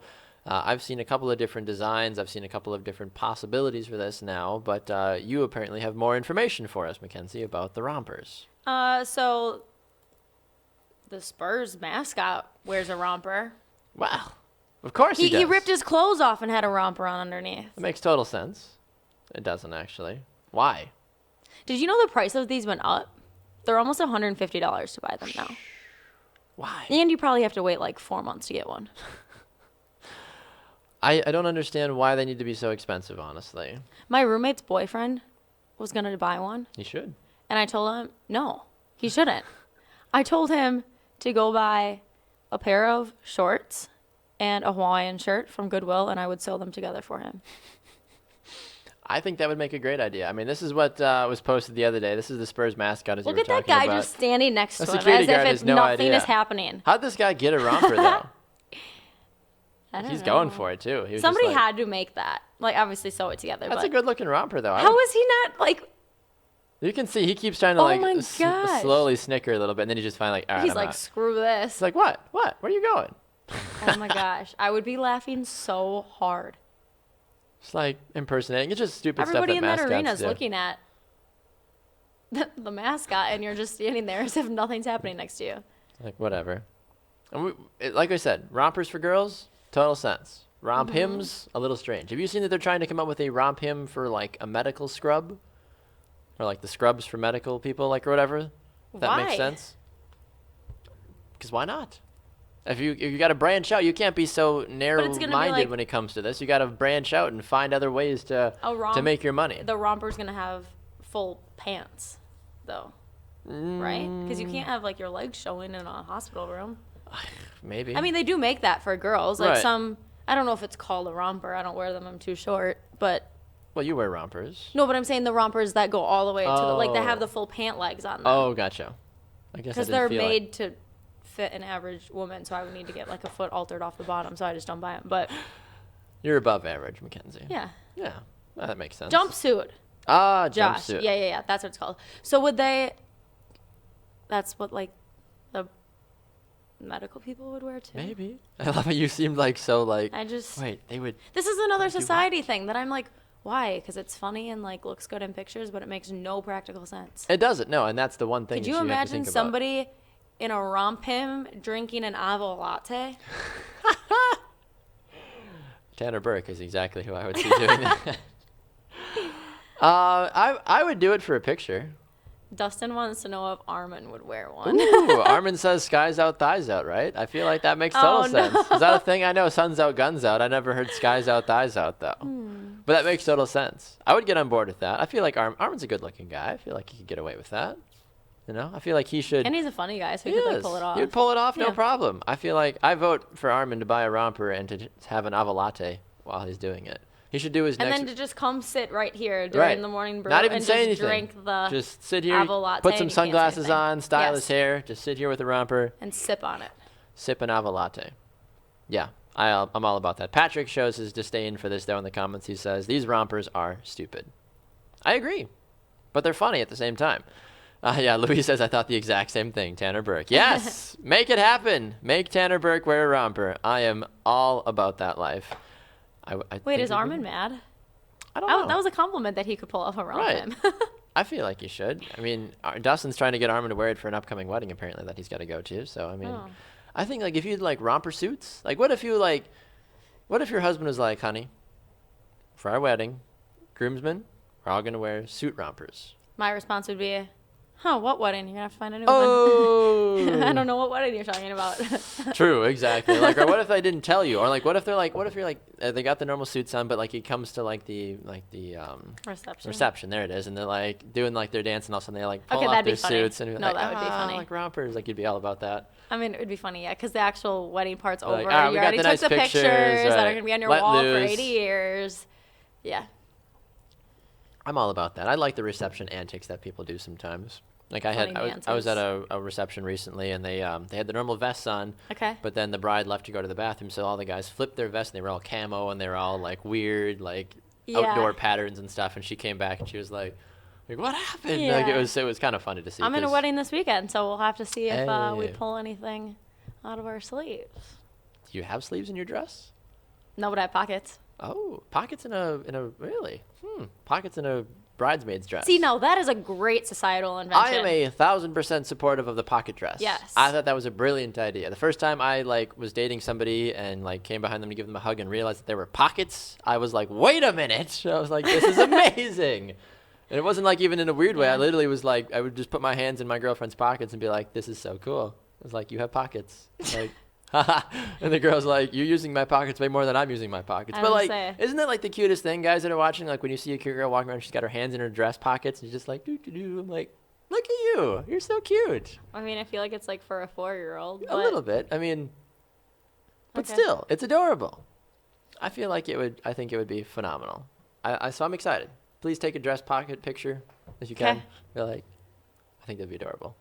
I've seen a couple of different designs. I've seen a couple of different possibilities for this now, but you apparently have more information for us, McKenzie, about the rompers. So the Spurs mascot wears a romper. Well, of course he does. He ripped his clothes off and had a romper on underneath. That makes total sense. It doesn't, actually. Why? Did you know the price of these went up? They're almost $150 to buy them now. Why? And you probably have to wait like 4 months to get one. I don't understand why they need to be so expensive, honestly. My roommate's boyfriend was going to buy one. He should. And I told him, no, he shouldn't. I told him to go buy a pair of shorts and a Hawaiian shirt from Goodwill, and I would sew them together for him. I think that would make a great idea. I mean, this is what was posted the other day. This is the Spurs mascot, as you Look were at that talking guy about. just standing next to him security as if guard has no nothing idea. is happening. How'd this guy get a romper, though? I don't He's know. going for it, too. He was Somebody just like, had to make that. Like, obviously sew it together. That's but a good-looking romper, though. how is he not, like, You can see he keeps trying to, Oh my gosh. slowly snicker a little bit, and then he just finally, all right, he's I'm like, out. screw this. It's like, what? Where are you going? Oh my gosh. I would be laughing so hard. It's like impersonating. It's just stupid Everybody stuff in that that mascots arena is do. looking at the mascot, and you're just standing there as if nothing's happening next to you. Like, whatever. And like I said, rompers for girls, total sense. Romp hymns, a little strange. Have you seen that they're trying to come up with a romp hymn for, like, a medical scrub? Or, like, the scrubs for medical people, like, or whatever? If that makes Why? sense? Because why not? If you got to branch out, you can't be so narrow-minded like- when it comes to this. You got to branch out and find other ways to make your money. The romper's gonna have full pants, though, right? Because you can't have like your legs showing in a hospital room. Maybe. I mean, they do make that for girls. Like Right. some, I don't know if it's called a romper. I don't wear them. I'm too short. But Well, you wear rompers. no, but I'm saying the rompers that go all the way to the, like they have Oh. the full pant legs on them. Oh, gotcha. I guess I Because didn't they're feel it. made to fit an average woman, so I would need to get like a foot altered off the bottom, so I just don't buy them. But You're above average, McKenzie. yeah, Yeah. Well, that makes sense. jumpsuit, Ah, Josh. jumpsuit. Yeah, that's what it's called. So would they? That's what like the medical people would wear too. Maybe. I love how you seemed like so like. I just. Wait, they would. This is another do what? society thing that I'm like, why? Because it's funny and like looks good in pictures, but it makes no practical sense. It doesn't. No, and that's the one thing. Could that you have to imagine think about. somebody in a rompim drinking an Avolatte? Tanner Burke is exactly who I would see doing that. I would do it for a picture. Dustin wants to know if Armin would wear one. Ooh, Armin says skies out, thighs out, right? I feel like that makes total Oh, no. sense. Is that a thing? I know sun's out, guns out. I never heard skies out, thighs out, though. But that makes total sense. I would get on board with that. I feel like Armin's a good-looking guy. I feel like he could get away with that. You know, I feel like he should. And he's a funny guy, so he He could like is. pull it off. He would pull it off, no Yeah. problem. I feel like I vote for Armin to buy a romper and to have an Avolatte while he's doing it. He should do his And next. then to just come sit right here during Right. the morning brew Not even and say just anything. drink the Just sit here, Avolatte put and some you can't say sunglasses anything. on, style Yes. his hair, just sit here with a romper, and sip on it. sip an Avolatte. Yeah, I'm all about that. Patrick shows his disdain for this, though, in the comments. He says, these rompers are stupid. I agree, but they're funny at the same time. Yeah, Louis says, I thought the exact same thing, Tanner Burke. Yes, make it happen. Make Tanner Burke wear a romper. I am all about that life. I Wait, think is he'd be- Armin mad? I don't know. Oh, that was a compliment that he could pull off a Right. rompim. I feel like you should. I mean, Dustin's trying to get Armin to wear it for an upcoming wedding, apparently, that he's got to go to. So, I mean, Oh. I think, like, if you like romper suits, like, what if your husband was like, honey, for our wedding, groomsmen, we're all going to wear suit rompers. My response would be, what wedding? You're going to have to find a new Oh! one. I don't know what wedding you're talking about. True, exactly. Like, or what if they didn't tell you? Or, like, what if you're like, they got the normal suits on, but, like, it comes to, like, the reception, there it is, and they're, like, doing, like, their dance, and all of a sudden they, like, pull Okay, off that'd be their funny. suits, and you're No, like, that would be funny. like rompers, like, you'd be all about that. I mean, it would be funny, yeah, because the actual wedding part's Like, over. "Ah, we You got already the took nice the pictures, pictures that are right. going to be on your Let wall for loose." 80 years. Yeah. I'm all about that. I like the reception antics that people do sometimes. Like I Funny was at dances. a reception recently, and they had the normal vests on, Okay. but then the bride left to go to the bathroom, so all the guys flipped their vests, and they were all camo, and they were all like weird, like Yeah. outdoor patterns and stuff. And she came back, and she was like what happened? Like Yeah. it was kind of funny to see. I'm in a 'cause- wedding this weekend, so we'll have to see if we Hey. pull anything out of our sleeves. Do you have sleeves in your dress? No, but I have pockets. Oh, pockets in a really? Pockets in a bridesmaid's dress. See, now that is a great societal invention. I am 1,000% supportive of the pocket dress. Yes. I thought that was a brilliant idea. The first time I was dating somebody and came behind them to give them a hug and realized that there were pockets, I was like, wait a minute. I was like, this is amazing. And it wasn't like even in a weird way. Yeah. I literally was like, I would just put my hands in my girlfriend's pockets and be like, this is so cool. I was like, you have pockets. Like, haha. And the girl's like, you're using my pockets way more than I'm using my pockets. I But was like, gonna say. isn't that like the cutest thing, guys that are watching? Like when you see a cute girl walking around, she's got her hands in her dress pockets, and she's just like, doo doo doo. I'm like, look at you, you're so cute. I mean, I feel like it's like for a 4-year-old. A little bit. I mean, but Okay. still, it's adorable. I feel like it would. I think it would be phenomenal. So I'm excited. Please take a dress pocket picture if you can. Okay. Feel like, I think that'd be adorable.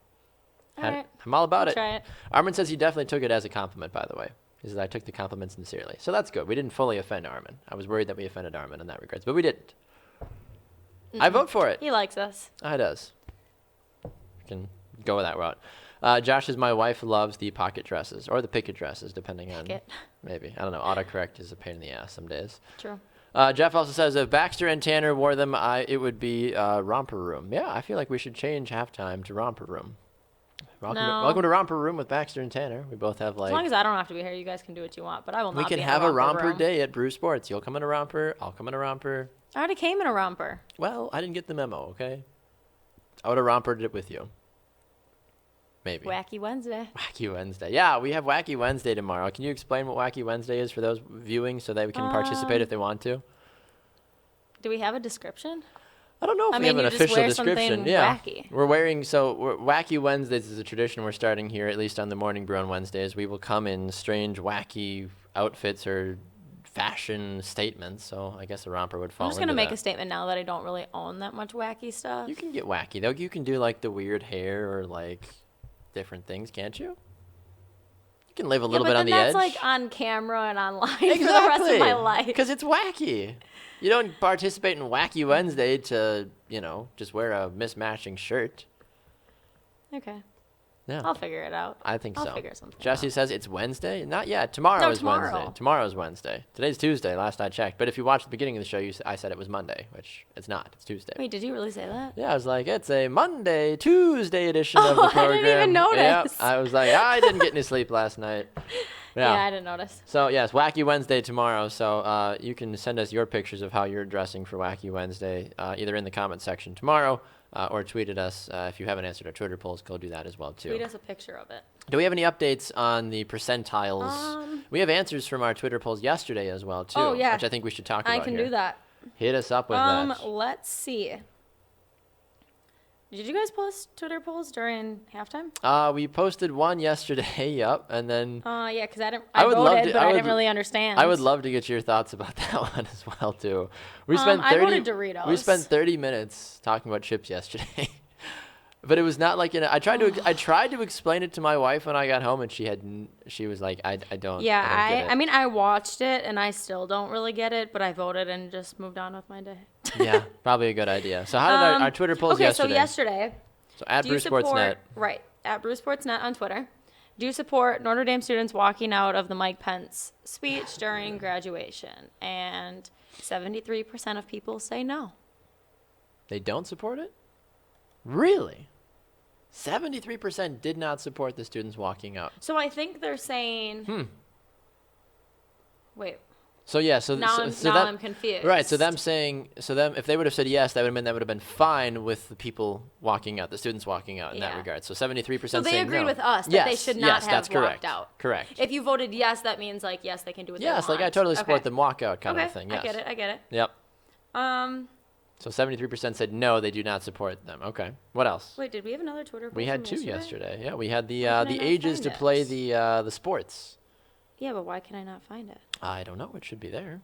All right. I'm all about it. Try it. Armin says he definitely took it as a compliment, by the way. He says, I took the compliment sincerely. So that's good. We didn't fully offend Armin. I was worried that we offended Armin in that regards, but we didn't. I vote for it. He likes us. He does. We can go that route. Josh says, my wife loves the pocket dresses, or the picket dresses, depending on, Picket. maybe. I don't know. Autocorrect is a pain in the ass some days. True. Jeff also says, if Baxter and Tanner wore them, it would be romper room. Yeah, I feel like we should change halftime to romper room. Welcome to romper room with Baxter and Tanner. We both have As long as I don't have to be here, you guys can do what you want. But I will not we be can in have a romper room. day at Brew Sports. You'll come in a romper. I'll come in a romper. I already came in a romper. Well, I didn't get the memo, okay? I would have rompered it with you. Maybe. Wacky Wednesday. Wacky Wednesday. Yeah, we have Wacky Wednesday tomorrow. Can you explain what Wacky Wednesday is for those viewing so they can participate if they want to? Do we have a description? I don't know if we have an official description. Yeah, wacky. Wacky Wednesdays is a tradition we're starting here, at least on the Morning Brew on Wednesdays. We will come in strange, wacky outfits or fashion statements. So I guess a romper would fall. I'm just gonna make a statement now that I don't really own that much wacky stuff. You can get wacky though. You can do like the weird hair or like different things, can't you? You can live a little bit on the edge. That's like on camera and online for the rest of my life. Because it's wacky. You don't participate in Wacky Wednesday to, just wear a mismatching shirt. Okay. Yeah. I'll figure it out. I think so. I'll figure something Jesse out. says it's Wednesday? Not yet. Tomorrow is Wednesday. Tomorrow's Wednesday. Today's Tuesday, last I checked. But if you watched the beginning of the show, I said it was Monday, which it's not. It's Tuesday. Wait, did you really say that? Yeah, I was like, it's a Monday, Tuesday edition of the program. I didn't even notice. Yeah, I was like, I didn't get any sleep last night. Yeah, I didn't notice. So, yes, Wacky Wednesday tomorrow. So you can send us your pictures of how you're dressing for Wacky Wednesday, either in the comment section tomorrow or tweet at us. If you haven't answered our Twitter polls, go do that as well, too. Tweet us a picture of it. Do we have any updates on the percentiles? We have answers from our Twitter polls yesterday as well, too. Oh, yeah. Which I think we should talk about I can do that. Hit us up with that. Let's see. Did you guys post Twitter polls during halftime? We posted one yesterday, yep, and then... yeah, because I voted, but I didn't really understand. I would love to get your thoughts about that one as well, too. I voted Doritos. We spent 30 minutes talking about chips yesterday. But it was not like I tried to explain it to my wife when I got home, and she was like, I don't. Yeah, I don't get it. I mean, I watched it, and I still don't really get it, but I voted and just moved on with my day. Yeah, probably a good idea. So how did our Twitter polls yesterday? So yesterday. So at Brew Sportsnet. Right, at Brew Sportsnet on Twitter. Do you support Notre Dame students walking out of the Mike Pence speech during graduation? And 73% of people say no. They don't support it? Really? 73% did not support the students walking out. So I think they're saying. Wait. So yeah, now I'm confused. Right. So if they would have said yes, that would have been fine with the people walking out, the students walking out in that regard. So 73% So they saying agreed no. with us that they should not have walked out. Correct. If you voted yes, that means like yes, they can do what they want. Yes, like I totally support them walk out kind of thing. Yes. I get it. Yep. So 73% said no, they do not support them. Okay. What else? Wait, did we have another Twitter poll? We had two yesterday. Yeah, we had the I ages to find play it? the sports. Yeah, but why can I not find it? I don't know. It should be there.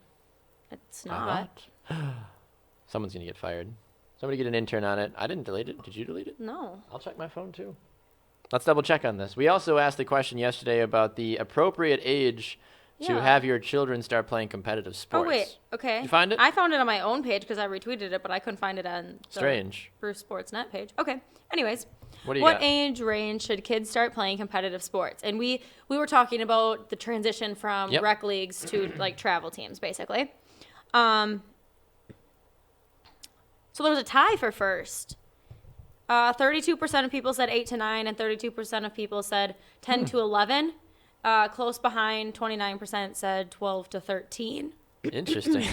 It's not. Someone's gonna get fired. Somebody get an intern on it. I didn't delete it. Did you delete it? No. I'll check my phone too. Let's double check on this. We also asked the question yesterday about the appropriate age to have your children start playing competitive sports. Oh, wait. Okay. Did you find it? I found it on my own page because I retweeted it, but I couldn't find it on the Strange. Bruce Sportsnet page. Okay. Anyways, what do you got? age range should kids start playing competitive sports? And we were talking about the transition from rec leagues to like travel teams, basically. So there was a tie for first. 32% of people said 8 to 9, and 32% of people said 10 to 11. Close behind, 29% said 12 to 13. Interesting.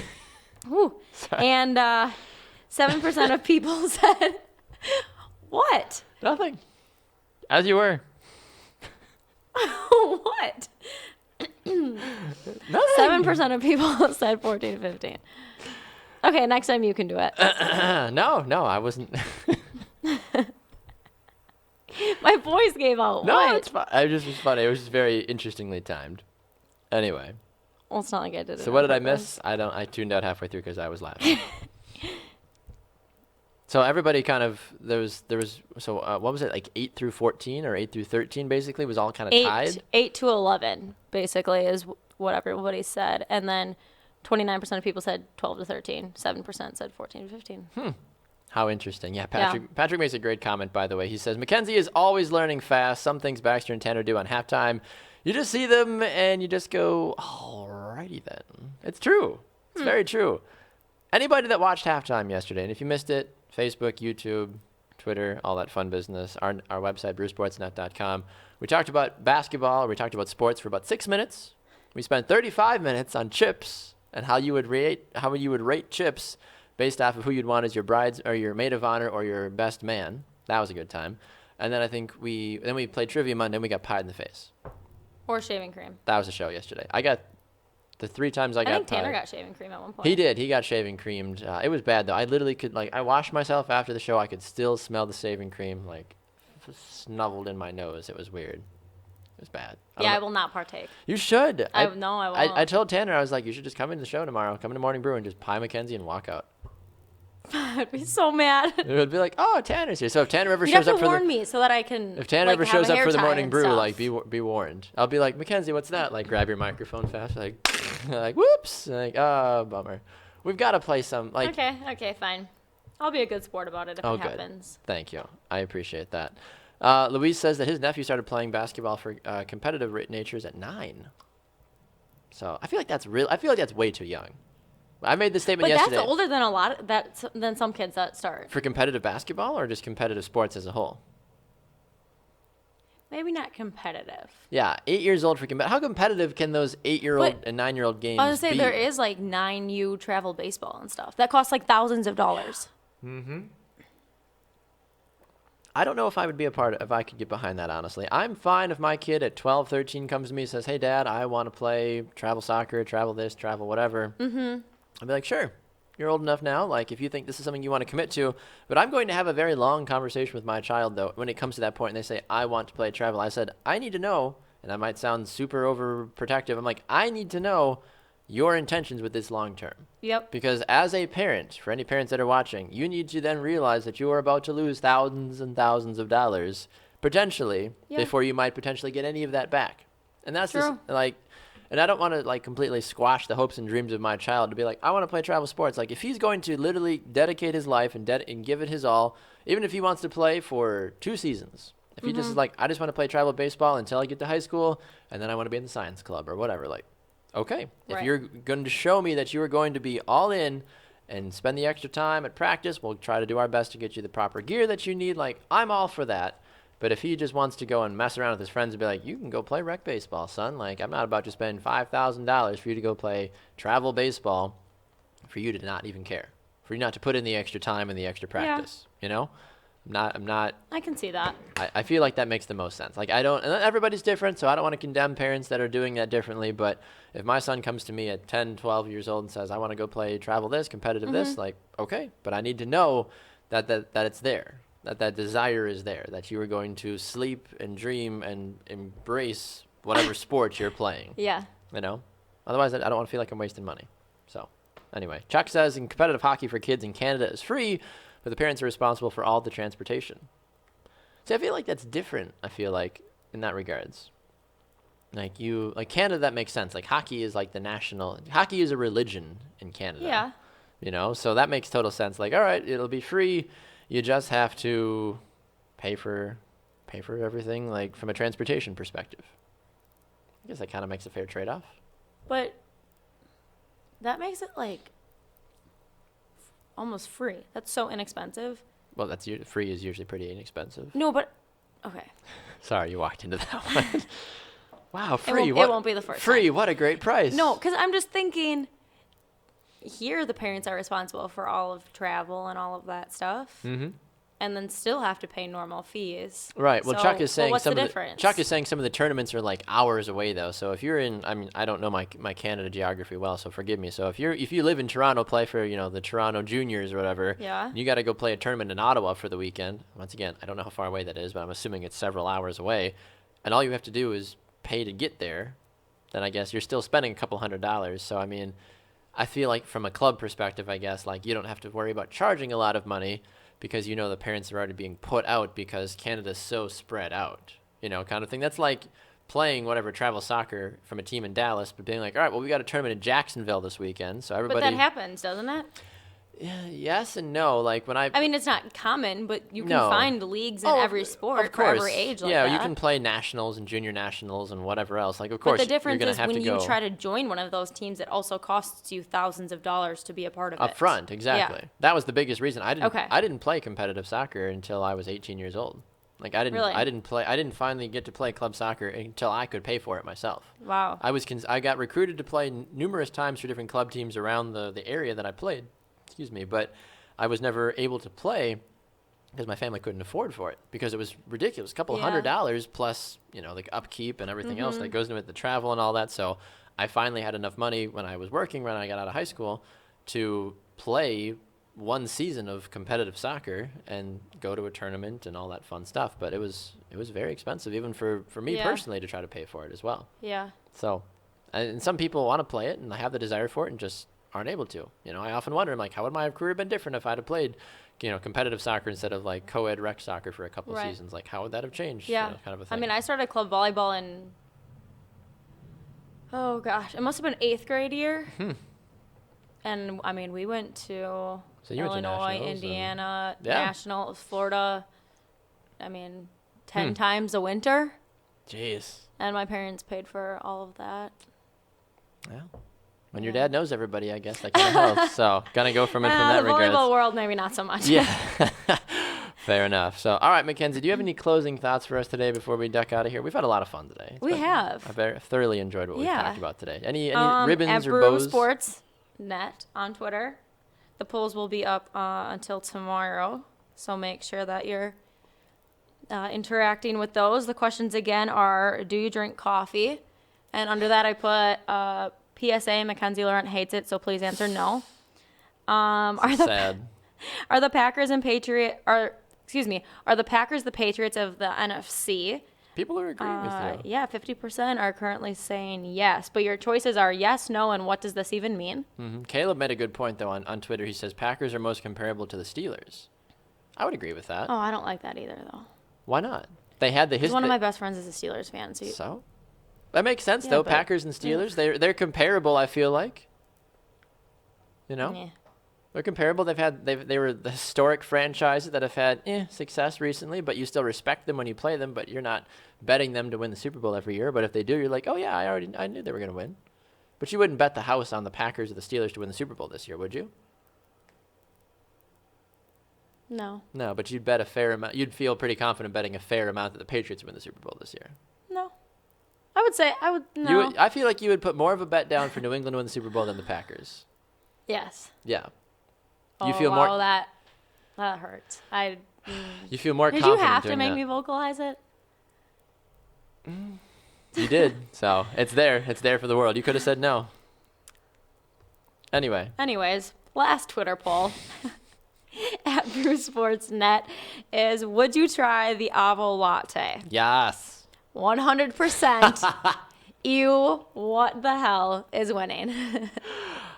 Ooh. And 7% of people said, what? Nothing. As you were. What? Nothing. 7% of people said 14 to 15. Okay, next time you can do it. No, I wasn't. My voice gave out. No, what? it's fine. It was just funny. It was just very interestingly timed. Anyway. Well, it's not like I did it. So what did I miss? I tuned out halfway through because I was laughing. So everybody kind of what was it, like 8 through 14 or 8 through 13 basically was all kind of tied? 8 to 11 basically is what everybody said, and then 29% of people said 12 to 13. 7% said 14 to 15. How interesting. Yeah, Patrick makes a great comment, by the way. He says, McKenzie is always learning fast. Some things Baxter and Tanner do on halftime, you just see them and you just go, alrighty then. It's true. It's very true. Anybody that watched halftime yesterday, and if you missed it, Facebook, YouTube, Twitter, all that fun business, our website, brewsportsnet.com. We talked about basketball. We talked about sports for about 6 minutes. We spent 35 minutes on chips and how you would rate chips based off of who you'd want as your brides or your maid of honor or your best man. That was a good time. And then I think we played Trivia Monday and we got pied in the face. Or shaving cream. That was a show yesterday. I got the 3 times I got think Tanner pied. got shaving cream at one point. He did. He got shaving creamed. It was bad though. I literally could I washed myself after the show. I could still smell the shaving cream snuggled in my nose. It was weird. It was bad. I will not partake. You should. No, I won't. I told Tanner, I was like, you should just come into the show tomorrow. Come into Morning Brew and just pie McKenzie and walk out. I'd be so mad. It would be like, oh, Tanner's here. So if Tanner ever You'd shows have up to warn me so that I can. If Tanner ever have shows a up hair for the tie Morning and Brew, stuff. be warned. I'll be like, McKenzie, what's that? Grab your microphone fast. Like, whoops. Bummer. We've got to play some. Okay, fine. I'll be a good sport about it if it happens. Thank you. I appreciate that. Luis says that his nephew started playing basketball for competitive natures at 9. So I feel like that's real. I feel like that's way too young. I made this statement yesterday. But that's older than some kids that start. For competitive basketball or just competitive sports as a whole? Maybe not competitive. Yeah, 8 years old for competitive. How competitive can those 8-year-old and 9-year-old games be? I was going to say, there is 9U travel baseball and stuff. That costs thousands of dollars. Mm-hmm. I don't know if I would be if I could get behind that, honestly. I'm fine if my kid at 12, 13 comes to me and says, hey, Dad, I want to play travel soccer, travel this, travel whatever. Mm-hmm. I'd be like, sure. You're old enough now, if you think this is something you want to commit to. But I'm going to have a very long conversation with my child, though, when it comes to that point and they say, I want to play travel. I said, I need to know, and I might sound super overprotective. I'm like, I need to know your intentions with this long term. Yep. Because as a parent, for any parents that are watching, you need to then realize that you are about to lose thousands and thousands of dollars, potentially, before you might potentially get any of that back. And that's True. And I don't want to completely squash the hopes and dreams of my child to be like, I want to play travel sports. If he's going to literally dedicate his life and give it his all, even if he wants to play for 2 seasons, if he just is I just want to play travel baseball until I get to high school, and then I want to be in the science club or whatever, okay, if you're going to show me that you are going to be all in and spend the extra time at practice, we'll try to do our best to get you the proper gear that you need. I'm all for that. But if he just wants to go and mess around with his friends and be like, you can go play rec baseball, son. I'm not about to spend $5,000 for you to go play travel baseball for you to not even care, for you not to put in the extra time and the extra practice. I'm not. I can see that. I feel like that makes the most sense. And everybody's different, so I don't want to condemn parents that are doing that differently. But if my son comes to me at 10, 12 years old and says, I want to go play travel this, competitive this, okay, but I need to know that it's there. That desire is there, that you are going to sleep and dream and embrace whatever sport you're playing. Yeah. Otherwise, I don't want to feel like I'm wasting money. So, anyway, Chuck says in competitive hockey for kids in Canada is free, but the parents are responsible for all the transportation. See, I feel like that's different, in that regards. Canada, that makes sense. Hockey is hockey is a religion in Canada. Yeah. So that makes total sense. All right, it'll be free. You just have to pay for everything, from a transportation perspective. I guess that kind of makes a fair trade-off. But that makes it, almost free. That's so inexpensive. Well, free is usually pretty inexpensive. No, but, okay. Sorry, you walked into that one. Wow, free. It won't be the first free, time. What a great price. No, because I'm just thinking... Here, the parents are responsible for all of travel and all of that stuff, and then still have to pay normal fees. Right. Well, Chuck is saying what's the difference? Chuck is saying some of the tournaments are hours away though. So if you're in, I don't know my Canada geography well, so forgive me. So if you live in Toronto, play for the Toronto Juniors or whatever. Yeah. You got to go play a tournament in Ottawa for the weekend. Once again, I don't know how far away that is, but I'm assuming it's several hours away, and all you have to do is pay to get there. Then I guess you're still spending a couple $100s. So I feel like from a club perspective, I guess, you don't have to worry about charging a lot of money because the parents are already being put out because Canada's so spread out, kind of thing. That's like playing whatever travel soccer from a team in Dallas, but being all right, well, we got a tournament in Jacksonville this weekend, so everybody... But that happens, doesn't it? Yes and no. It's not common, but you can find leagues in every sport for every age that. You can play nationals and junior nationals and whatever else. Of course, but the difference you're is have when to go you try to join one of those teams, it also costs you thousands of dollars to be a part of it. Up front, exactly. Yeah. That was the biggest reason. I didn't play competitive soccer until I was 18 years old. I didn't finally get to play club soccer until I could pay for it myself. Wow. I got recruited to play numerous times for different club teams around the area that I played. Excuse me, but I was never able to play because my family couldn't afford for it because it was ridiculous. A couple Yeah. $100 plus, like upkeep and everything else that goes into it, the travel and all that. So I finally had enough money when I was working, when I got out of high school, to play one season of competitive soccer and go to a tournament and all that fun stuff. But it was very expensive, even for me Yeah. personally, to try to pay for it as well. Yeah. So, and some people want to play it and have the desire for it and just aren't able to. I often wonder, I'm like, how would my career been different if I'd have played, competitive soccer instead of like co-ed rec soccer for a couple of Right. seasons? Like, how would that have changed? Yeah. Kind of a thing. I mean, I started club volleyball in, oh gosh, it must have been 8th grade year. And I mean, we went to So you went to Illinois, nationals and- Indiana, Yeah. nationals, Florida. I mean, 10 times a winter. Jeez. And my parents paid for all of that. Yeah. When your Yeah. dad knows everybody, I guess that kind of helps. So, gonna go from it from that The volleyball regard. world, maybe not so much. Yeah. Fair enough. So, all right, Mackenzie, do you have any closing thoughts for us today before we duck out of here? We've had a lot of fun today. We have. I very thoroughly enjoyed what we Yeah. talked about today. Any At ribbons or Brew bows? Sports Net on Twitter. The polls will be up until tomorrow, so make sure that you're interacting with those. The questions again are: do you drink coffee? And under that, I put PSA: McKenzie Laurent hates it, so please answer no. Sad. Are the Packers the Packers the Patriots of the NFC? People are agreeing with you. Yeah, 50% are currently saying yes, but your choices are yes, no, and what does this even mean? Caleb made a good point, though, on Twitter. He says Packers are most comparable to the Steelers. I would agree with that. Oh, I don't like that either, though. Why not? They had the Because history. one of my best friends is a Steelers fan, so So? That makes sense, Yeah, though. but- Packers and Steelers, they're comparable, I feel like. yeah. They're comparable. They were the historic franchises that have had success recently, but you still respect them when you play them, but you're not betting them to win the Super Bowl every year. But if they do, you're like, oh yeah, I knew they were going to win. But you wouldn't bet the house on the Packers or the Steelers to win the Super Bowl this year, would you? No. No, but you'd bet a fair amount. You'd feel pretty confident betting a fair amount that the Patriots win the Super Bowl this year. No. No. I feel like you would put more of a bet down for New England to win the Super Bowl than the Packers. Yes. Yeah. Oh, feel wow, more. that hurts. You feel more Did confident you have to doing make that. me vocalize it? You did. So it's there. It's there for the world. You could have said no. Anyway. Anyways, last Twitter poll at Brew Sports Net is: would you try the Avolatte? Yes. 100%. Ew, what the hell is winning?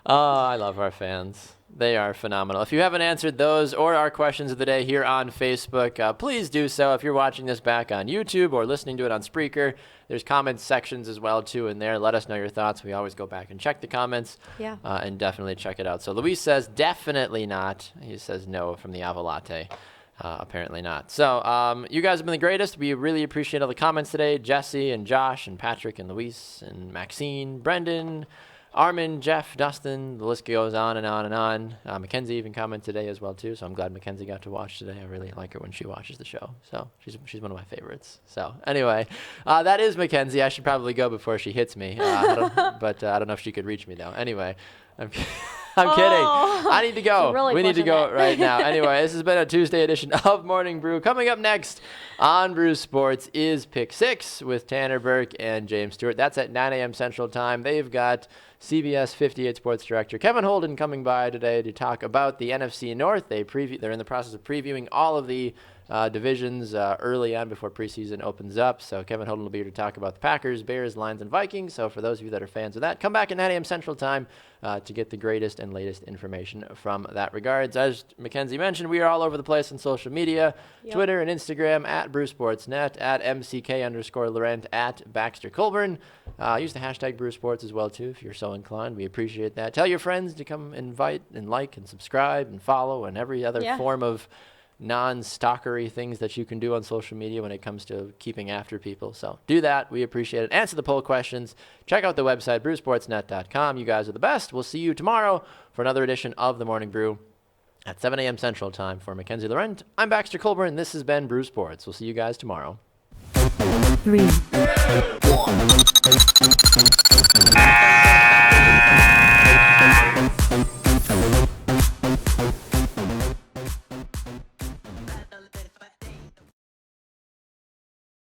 Oh, I love our fans. They are phenomenal. If you haven't answered those or our questions of the day here on Facebook, please do so. If you're watching this back on YouTube or listening to it on Spreaker, there's comment sections as well, too, in there. Let us know your thoughts. We always go back and check the comments. Yeah. And definitely check it out. So Luis says definitely not. He says no from the Avolatte. Apparently not. So you guys have been the greatest. We really appreciate all the comments today. Jesse and Josh and Patrick and Luis and Maxine, Brendan, Armin, Jeff, Dustin, the list goes on and on and on. Mackenzie even commented today as well, too, so I'm glad Mackenzie got to watch today. I really like her when she watches the show, so she's one of my favorites. So anyway, that is Mackenzie. I should probably go before she hits me, but I don't know if she could reach me, though. Anyway, I'm kidding. I need to go. Really We need to pushing go it. right now. Anyway, this has been a Tuesday edition of Morning Brew. Coming up next on Brew Sports is Pick 6 with Tanner Burke and James Stewart. That's at 9 a.m. Central Time. They've got CBS 58 Sports Director Kevin Holden coming by today to talk about the NFC North. They're in the process of previewing all of the divisions early on before preseason opens up. So Kevin Holden will be here to talk about the Packers, Bears, Lions, and Vikings. So for those of you that are fans of that, come back at 9 a.m. Central Time to get the greatest and latest information from that regards. As Mackenzie mentioned, we are all over the place on social media, Yep. Twitter and Instagram at BrewSportsNet, at MCK_Laurent, at Baxter Colburn. Use the hashtag BrewSports as well, too, if you're so inclined. We appreciate that. Tell your friends to come invite and like and subscribe and follow and every other Yeah. form of non-stalkery things that you can do on social media when it comes to keeping after people. So do that. We appreciate it. Answer the poll questions. Check out the website, brewsportsnet.com. You guys are the best. We'll see you tomorrow for another edition of The Morning Brew at 7 a.m. Central Time. For Mackenzie Laurent, I'm Baxter Colburn. This has been Brew Sports. We'll see you guys tomorrow. 3, 2, 1.